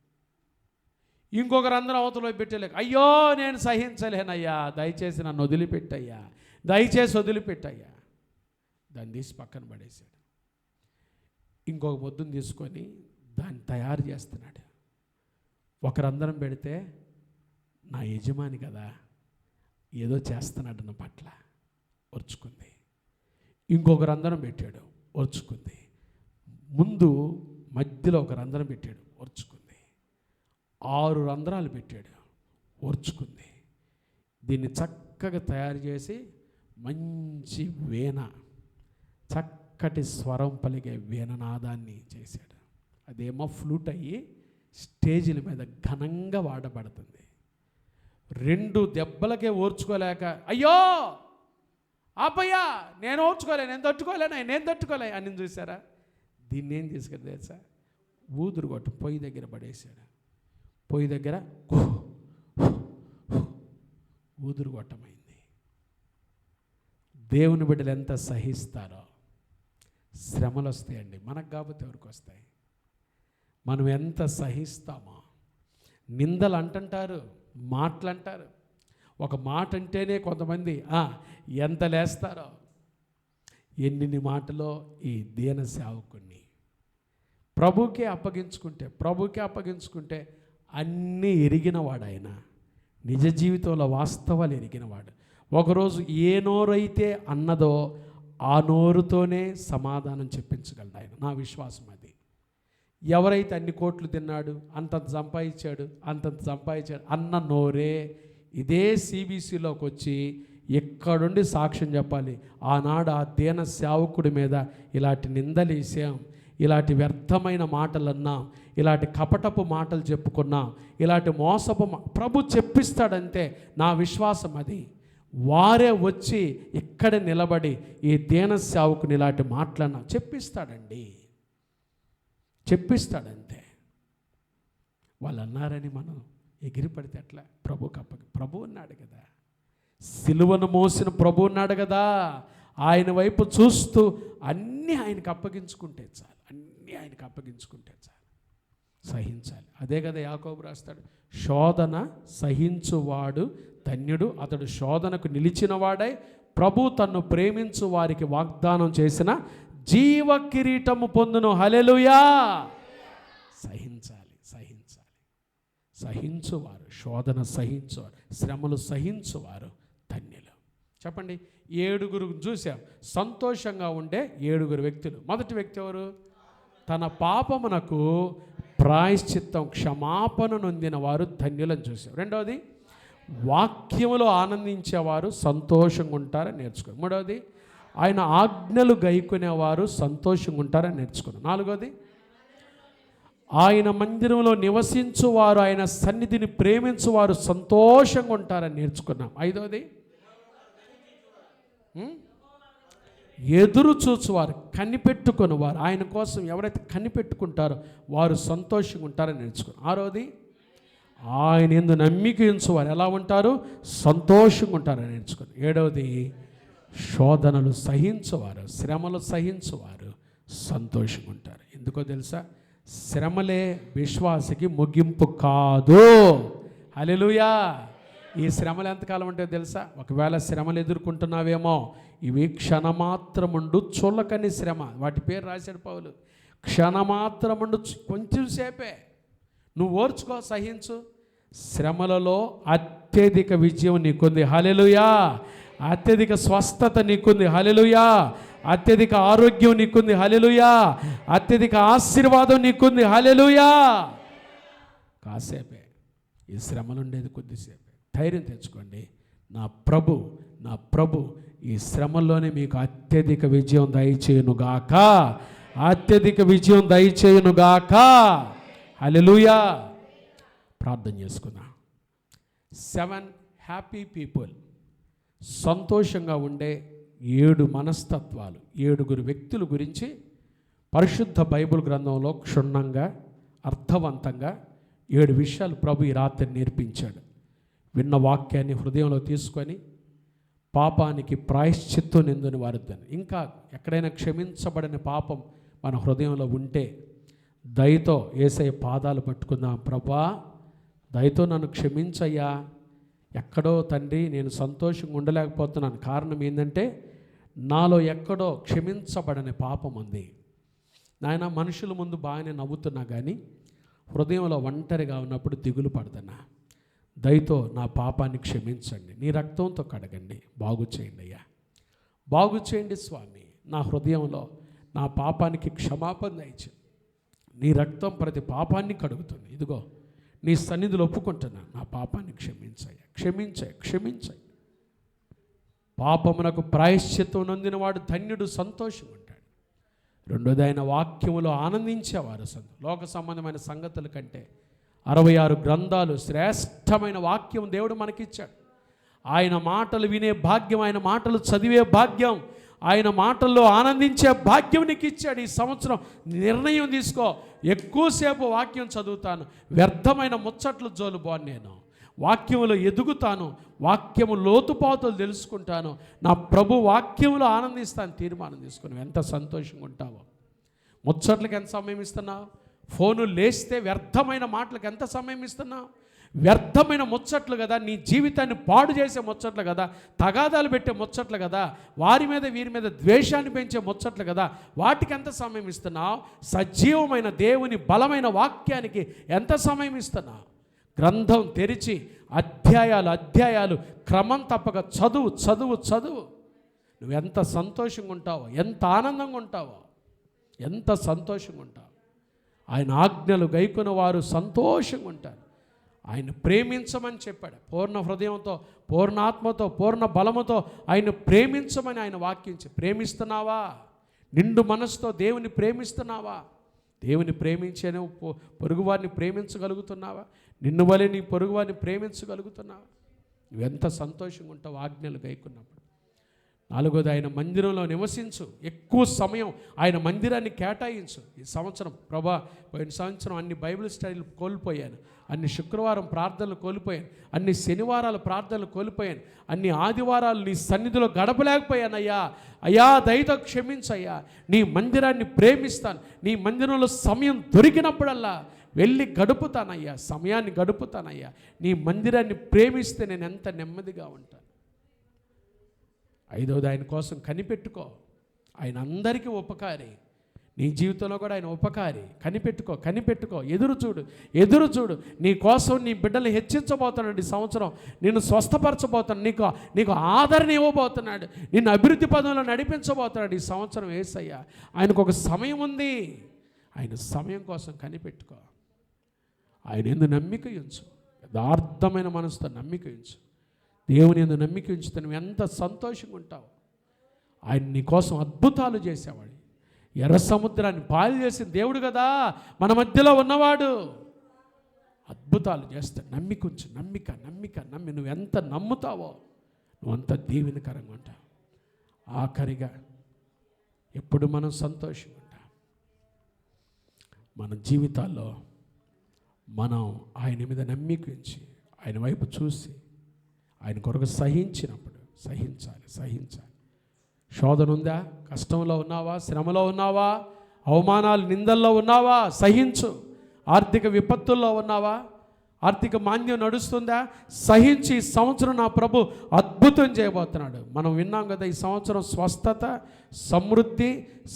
ఇంకొక రంధ్రం అవతల పెట్టలేక, అయ్యో నేను సహించలేనయ్యా, దయచేసి నన్ను వదిలిపెట్టయ్యా, దయచేసి వదిలిపెట్టయ్యా. దాన్ని తీసి పక్కన పడేశాడు. ఇంకొక ముద్దును తీసుకొని దాన్ని తయారు చేస్తున్నాడు. ఒక రంధ్రం పెడితే నా యజమాని కదా ఏదో చేస్తున్నాడు నా పట్ల, ఓర్చుకుంది. ఇంకొక రంధ్రం పెట్టాడు, ఓర్చుకుంది. ముందు మధ్యలో ఒక రంధ్రం పెట్టాడు, ఓర్చుకుంది. 6 రంధ్రాలు పెట్టాడు, ఓర్చుకుంది. దీన్ని చక్కగా తయారు చేసి మంచి వీణ, చక్కటి స్వరం పలికే వీణనాదాన్ని చేశాడు. అదేమో ఫ్లూట్ అయ్యి స్టేజీల మీద ఘనంగా వాడబడుతుంది. 2 దెబ్బలకే ఓర్చుకోలేక, అయ్యో ఆపయ్యా నేను ఓర్చుకోలే, నేను తట్టుకోలే అని చూసారా? దీన్ని ఏం చేసుకుని తెలుసా? ఊదురు కొట్టు పొయ్యి దగ్గర పడేశాడు. పొయ్యి దగ్గర ఊదురు కొట్టమైంది. దేవుని బిడ్డలు ఎంత సహిస్తారో. శ్రమలు వస్తాయండి, మనకు కాకపోతే ఎవరికి వస్తాయి? మనం ఎంత సహిస్తామో. నిందలు అంటుంటారు, మాటలు అంటారు. ఒక మాట అంటేనే కొంతమంది ఎంత లేస్తారో. ఎన్ని మాటలో ఈ దీన సేవకుణ్ణి ప్రభుకే అప్పగించుకుంటే అన్నీ ఎరిగినవాడు ఆయన. నిజ జీవితంలో వాస్తవాలు ఎరిగినవాడు. ఒకరోజు ఏ నోరైతే అన్నదో ఆ నోరుతోనే సమాధానం చెప్పించగలడు ఆయన. నా విశ్వాసం అది. ఎవరైతే అన్ని కోట్లు తిన్నాడు, అంతంత సంపాదించాడు అన్న నోరే ఇదే CBCలోకి వచ్చి ఎక్కడుండి సాక్ష్యం చెప్పాలి. ఆనాడు ఆ దీన సేవకుడి మీద ఇలాంటి నిందలు వేసాం, ఇలాంటి వ్యర్థమైన మాటలు అన్నాం, ఇలాంటి కపటపు మాటలు చెప్పుకున్నాం, ఇలాంటి మోసపు ప్రభు చెప్పిస్తాడంతే. నా విశ్వాసం అది. వారే వచ్చి ఇక్కడ నిలబడి ఈ దీన సేవకుని ఇలాంటి మాటలన్నా చెప్పిస్తాడంతే. వాళ్ళు అన్నారని మనం ఎగిరిపడితే ఎట్లా? ప్రభు ఉన్నాడు కదా, సిలువను మోసిన ప్రభు ఉన్నాడు కదా. ఆయన వైపు చూస్తూ అన్నీ ఆయనకు అప్పగించుకుంటే చాలు, సహించాలి. అదే కదా యాకోబు రాస్తాడు, శోధన సహించువాడు ధన్యుడు, అతడు శోధనకు నిలిచినవాడై ప్రభు తన్ను ప్రేమించు వారికి వాగ్దానం చేసిన జీవ కిరీటము పొందును. హల్లెలూయా. సహించువారు, శోధన సహించువారు, శ్రమలు సహించువారు ధన్యులు. చెప్పండి, 7 చూసాం. సంతోషంగా ఉండే 7 వ్యక్తులు. మొదటి వ్యక్తి ఎవరు? తన పాపమునకు ప్రాయశ్చిత్తం క్షమాపణ నొందిన వారు ధన్యులను చూసాం. రెండవది, వాక్యములో ఆనందించేవారు సంతోషంగా ఉంటారని నేర్చుకున్నాం. మూడవది, ఆయన ఆజ్ఞలు గైకొనేవారు సంతోషంగా ఉంటారని నేర్చుకున్నాం. నాలుగవది, ఆయన మందిరంలో నివసించువారు, ఆయన సన్నిధిని ప్రేమించువారు సంతోషంగా ఉంటారని నేర్చుకున్నాం. ఐదవది, ఎదురు చూచువారు, కనిపెట్టుకుని వారు, ఆయన కోసం ఎవరైతే కనిపెట్టుకుంటారో వారు సంతోషంగా ఉంటారని నేర్చుకున్నాం. ఆరోది, ఆయన యందు నమ్మిక ఉంచువారు ఎలా ఉంటారు? సంతోషంగా ఉంటారని నేర్చుకున్నాం. ఏడవది, శోధనలు సహించువారు, శ్రమలు సహించువారు సంతోషంగా ఉంటారు. ఎందుకో తెలుసా? శ్రమలే విశ్వాసకి ముగింపు కాదు. హల్లెలూయా. ఈ శ్రమలు ఎంతకాలం ఉంటాయో తెలుసా? ఒకవేళ శ్రమలు ఎదుర్కొంటున్నావేమో, ఇవి క్షణమాత్రముండు చులకని శ్రమ. వాటి పేరు రాశాడు పౌలు. క్షణమాత్రముండు, కొంచెం సేపే. నువ్వు ఓర్చుకో, సహించు. శ్రమలలో అత్యధిక విజయం నీకుంది. హల్లెలూయా. అత్యధిక స్వస్థత నీకుంది. హల్లెలూయా. అత్యధిక ఆరోగ్యం నీకుంది. హల్లెలూయా. అత్యధిక ఆశీర్వాదం నీకుంది. హల్లెలూయా. కాసేపే ఈ శ్రమలు ఉండేది, కొద్దిసేపే. ధైర్యం తెచ్చుకోండి. నా ప్రభు ఈ శ్రమల్లోనే మీకు అత్యధిక విజయం దయచేయునుగాక. అత్యధిక విజయం దయచేయునుగాక. హల్లెలూయా. ప్రార్థన చేసుకున్నా. 7 హ్యాపీ పీపుల్, సంతోషంగా ఉండే 7 మనస్తత్వాలు, 7 వ్యక్తుల గురించి పరిశుద్ధ బైబిల్ గ్రంథంలో క్షుణ్ణంగా అర్థవంతంగా 7 విషయాలు ప్రభు ఈ రాత్రి నేర్పించాడు. విన్న వాక్యాన్ని హృదయంలో తీసుకొని పాపానికి ప్రాయశ్చిత్తం నిందని వారుద్దాను. ఇంకా ఎక్కడైనా క్షమించబడిన పాపం మన హృదయంలో ఉంటే దయతో యేసయ్య పాదాలు పట్టుకుందాం. ప్రభా, దయతో నన్ను క్షమించయ్యా. ఎక్కడో తండ్రి నేను సంతోషంగా ఉండలేకపోతున్నాను. కారణం ఏంటంటే నాలో ఎక్కడో క్షమించబడని పాపం ఉంది. నాయన, మనుషుల ముందు బాగానే నవ్వుతున్నా కానీ హృదయంలో ఒంటరిగా ఉన్నప్పుడు దిగులు పడుతున్నా. దయతో నా పాపాన్ని క్షమించండి, నీ రక్తంతో కడగండి, బాగు చేయండి అయ్యా. బాగు చేయండి స్వామి. నా హృదయంలో నా పాపానికి క్షమాపణ దయచేయండి. నీ రక్తం ప్రతి పాపాన్ని కడుగుతుంది. ఇదిగో నీ సన్నిధిలో ఒప్పుకుంటున్నా, నా పాపాన్ని క్షమించయ్యా. క్షమించాయి. పాపమునకు ప్రాయశ్చిత్తం నొందినవాడు ధన్యుడు, సంతోషం ఉంటాడు. రెండోది ఆయన వాక్యములో ఆనందించేవారు. లోక సంబంధమైన సంగతుల కంటే 66 గ్రంథాలు శ్రేష్టమైన వాక్యం దేవుడు మనకిచ్చాడు. ఆయన మాటలు వినే భాగ్యం, ఆయన మాటలు చదివే భాగ్యం, ఆయన మాటల్లో ఆనందించే భాగ్యం నీకు ఇచ్చాడు. ఈ సంవత్సరం నిర్ణయం తీసుకో, ఎక్కువసేపు వాక్యం చదువుతాను, వ్యర్థమైన ముచ్చట్లు జోలుబోను, నేను వాక్యములో ఎదుగుతాను, వాక్యము లోతుపాతులు తెలుసుకుంటాను, నా ప్రభు వాక్యములో ఆనందిస్తాను తీర్మానం తీసుకుని ఎంత సంతోషంగా ఉంటావో. ముచ్చట్లకి ఎంత సమయం ఇస్తున్నావు? ఫోను లేస్తే వ్యర్థమైన మాటలకు ఎంత సమయం ఇస్తున్నావు? వ్యర్థమైన ముచ్చట్లు కదా, నీ జీవితాన్ని పాడు చేసే ముచ్చట్లు కదా, తగాదాలు పెట్టే ముచ్చట్లు కదా, వారి మీద వీరి మీద ద్వేషాన్ని పెంచే ముచ్చట్లు కదా, వాటికి ఎంత సమయం ఇస్తున్నావు? సజీవమైన దేవుని బలమైన వాక్యానికి ఎంత సమయం ఇస్తున్నావు? గ్రంథం తెరిచి అధ్యాయాలు క్రమం తప్పక చదువు. నువ్వు ఎంత సంతోషంగా ఉంటావో, ఎంత ఆనందంగా ఉంటావో, ఎంత సంతోషంగా ఉంటావు. ఆయన ఆజ్ఞలు గైకొన్న వారు సంతోషంగా ఉంటారు. ఆయన ప్రేమించమని చెప్పాడు. పూర్ణ హృదయంతో, పూర్ణ ఆత్మతో, పూర్ణ బలముతో ఆయన ప్రేమించమని ఆయన వాక్యించి. ప్రేమిస్తున్నావా? నిండు మనసుతో దేవుని ప్రేమిస్తున్నావా? దేవుని ప్రేమించే పొరుగువారిని ప్రేమించగలుగుతున్నావా? నిన్ను వలె నీ పొరుగువారిని ప్రేమించగలుగుతున్నావా? నువ్వెంత సంతోషంగా ఉంటావు ఆజ్ఞలు గైకున్నప్పుడు. నాలుగోది, ఆయన మందిరంలో నివసించు. ఎక్కువ సమయం ఆయన మందిరాన్ని కేటాయించు. ఈ సంవత్సరం ప్రభా, పోయిన సంవత్సరం అన్ని బైబిల్ స్టడీలు కోల్పోయాను, అన్ని శుక్రవారం ప్రార్థనలు కోల్పోయాను, అన్ని శనివారాల ప్రార్థనలు కోల్పోయాను, అన్ని ఆదివారాలు నీ సన్నిధిలో గడపలేకపోయాను. అయ్యా దయతో క్షమించయ్యా. నీ మందిరాన్ని ప్రేమిస్తాను, నీ మందిరంలో సమయం దొరికినప్పుడల్లా వెళ్ళి గడుపుతానయ్యా, సమయాన్ని గడుపుతానయ్యా. నీ మందిరాన్ని ప్రేమిస్తే నేను ఎంత నెమ్మదిగా ఉంటాను. ఐదవది, ఆయన కోసం కనిపెట్టుకో. ఆయన అందరికీ ఉపకారి, నీ జీవితంలో కూడా ఆయన ఉపకారి. కనిపెట్టుకో. ఎదురు చూడు. నీ కోసం నీ బిడ్డలు హెచ్చించబోతున్నాడు. ఈ సంవత్సరం నిన్ను స్వస్థపరచబోతున్నాడు, నీకు ఆదరణ ఇవ్వబోతున్నాడు, నిన్ను అభివృద్ధి పదంలో నడిపించబోతున్నాడు ఈ సంవత్సరం. యేసయ్య ఆయనకు ఒక సమయం ఉంది. ఆయన సమయం కోసం కనిపెట్టుకో. ఆయన యందు నమ్మిక ఉంచు, యథార్థమైన మనసుతో నమ్మిక ఉంచు. దేవుని యందు నమ్మిక ఉంచితే నువ్వు ఎంత సంతోషంగా ఉంటావు. ఆయన నీ కోసం అద్భుతాలు చేసేవాడు. ఎర్ర సముద్రాన్ని పాలు చేసిన దేవుడు కదా, మన మధ్యలో ఉన్నవాడు. అద్భుతాలు చేస్తాడు. నమ్మి నువ్వు ఎంత నమ్ముతావో నువ్వు అంత దీవెనకరంగా ఉంటావు. ఆఖరిగా ఎప్పుడు మనం సంతోషంగా ఉంటాం. మన జీవితాల్లో మనం ఆయన మీద నమ్మిక ఉంచి, ఆయన వైపు చూసి, ఆయన కొరకు సహించినప్పుడు సహించాలి. శోధన ఉందా? కష్టంలో ఉన్నావా? శ్రమలో ఉన్నావా? అవమానాలు నిందల్లో ఉన్నావా? సహించు. ఆర్థిక విపత్తుల్లో ఉన్నావా? ఆర్థిక మాంద్యం నడుస్తుందా? సహించి ఈ సంవత్సరం నా ప్రభు అద్భుతం చేయబోతున్నాడు. మనం విన్నాం కదా, ఈ సంవత్సరం స్వస్థత, సమృద్ధి,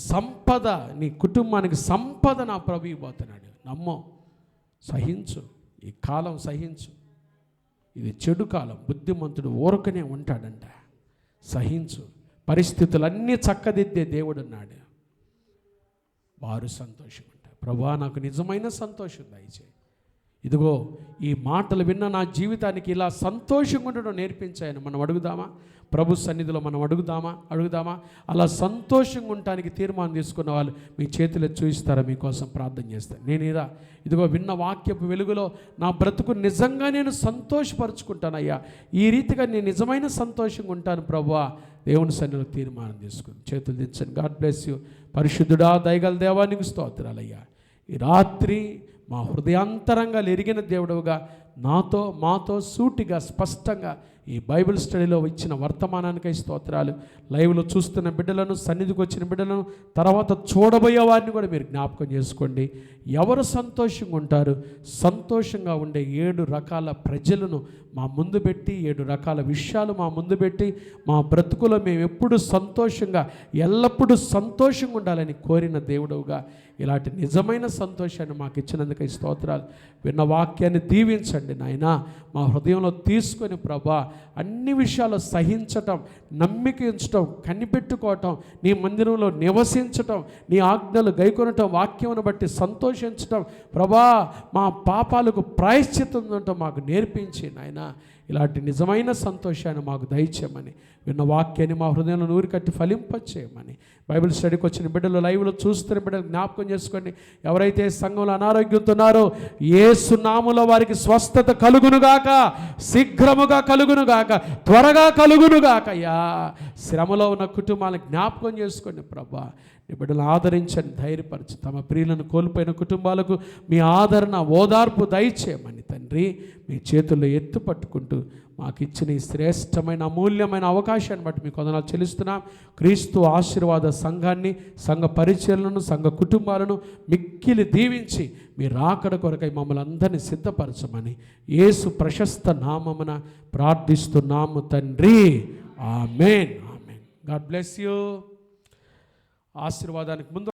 సంపద, నీ కుటుంబానికి సంపద నా ప్రభు ఇవ్వబోతున్నాడు. నమ్మో, సహించు. ఈ కాలం సహించు. ఇది చెడు కాలం. బుద్ధిమంతుడు ఊరకనే ఉంటాడంట. సహించు. పరిస్థితులన్నీ చక్కదిద్దే దేవుడున్నాడు. వారు సంతోషం ఉంటారు. ప్రభువా, నాకు నిజమైన సంతోషం దయచేయి. ఇదిగో ఈ మాటలు విన్న నా జీవితానికి ఇలా సంతోషంగా ఉండడం నేర్పించాయని మనం అడుగుదామా? ప్రభు సన్నిధిలో మనం అడుగుదామా? అలా సంతోషంగా ఉండటానికి తీర్మానం తీసుకున్న వాళ్ళు మీ చేతులు చూపిస్తారా? మీకోసం ప్రార్థన చేస్తాను. నేను ఇదిగో విన్న వాక్యపు వెలుగులో నా బ్రతుకు నిజంగా నేను సంతోషపరుచుకుంటానయ్యా. ఈ రీతిగా నేను నిజమైన సంతోషంగా ఉంటాను ప్రభువా. దేవుని సన్నిధిలో తీర్మానం తీసుకుని చేతులు దించండి. God bless you. పరిశుద్ధుడా, దయగల దేవానికి స్తోత్రాలయ్యా. ఈ రాత్రి మా హృదయాంతరంగా ఎరిగిన దేవుడుగా మాతో సూటిగా స్పష్టంగా ఈ బైబిల్ స్టడీలో ఇచ్చిన వర్తమానానికై స్తోత్రాలు. లైవ్లో చూస్తున్న బిడ్డలను, సన్నిధికి వచ్చిన బిడ్డలను, తర్వాత చూడబోయే వారిని కూడా మీరు జ్ఞాపకం చేసుకోండి. ఎవరు సంతోషంగా ఉంటారు? సంతోషంగా ఉండే 7 రకాల ప్రజలను మా ముందు పెట్టి, 7 రకాల విషయాలు మా ముందు పెట్టి, మా బ్రతుకులో మేము ఎప్పుడు సంతోషంగా, ఎల్లప్పుడూ సంతోషంగా ఉండాలని కోరిన దేవుడుగా ఇలాంటి నిజమైన సంతోషాన్ని మాకు ఇచ్చినందుకై స్తోత్రాలు. విన్న వాక్యాన్ని దీవించండి నాయన. మా హృదయంలో తీసుకొని ప్రభా, అన్ని విషయాలు సహించటం, నమ్మిక ఉంచటం, కనిపెట్టుకోవటం, నీ మందిరంలో నివసించటం, నీ ఆజ్ఞలు గైకొనటం, వాక్యమును బట్టి సంతోషించటం ప్రభా, మా పాపాలకు ప్రాయశ్చిత్తం ఉండటం మాకు నేర్పించి నాయన. ఇలాంటి నిజమైన సంతోషాన్ని మాకు దయచేయమని, విన్న వాక్యాన్ని మా హృదయంలో నూరి కట్టి ఫలింపచేయమని, బైబిల్ స్టడీకి వచ్చిన బిడ్డలు, లైవ్లో చూస్తున్న బిడ్డలు జ్ఞాపకం చేసుకోండి. ఎవరైతే సంఘంలో అనారోగ్యంతో ఉన్నారో యేసు నామములో వారికి స్వస్థత కలుగునుగాక, శీఘ్రముగా కలుగునుగాక, త్వరగా కలుగునుగాక. అయ్యా, శ్రమలో ఉన్న కుటుంబాలను జ్ఞాపకం చేసుకోండి ప్రభా. నీ బిడ్డలు ఆదరించండి, ధైర్యపరచు. తమ ప్రియులను కోల్పోయిన కుటుంబాలకు మీ ఆదరణ, ఓదార్పు దయచేయమని తండ్రి మీ చేతుల్లో ఎత్తు పట్టుకుంటూ మాకు ఇచ్చిన ఈ శ్రేష్టమైన అమూల్యమైన అవకాశాన్ని బట్టి మీకు వందనాలు చెల్లిస్తున్నాం. క్రీస్తు ఆశీర్వాద సంఘాన్ని, సంఘ పరిచయలను, సంఘ కుటుంబాలను మిక్కిలి దీవించి మీ రాకడ కొరకై మమ్మల్ని అందరినీ సిద్ధపరచమని యేసు ప్రశస్త నామమున ప్రార్థిస్తున్నాము తండ్రి. ఆమేన్. ఆమేన్. God bless you. ఆశీర్వాదానికి ముందు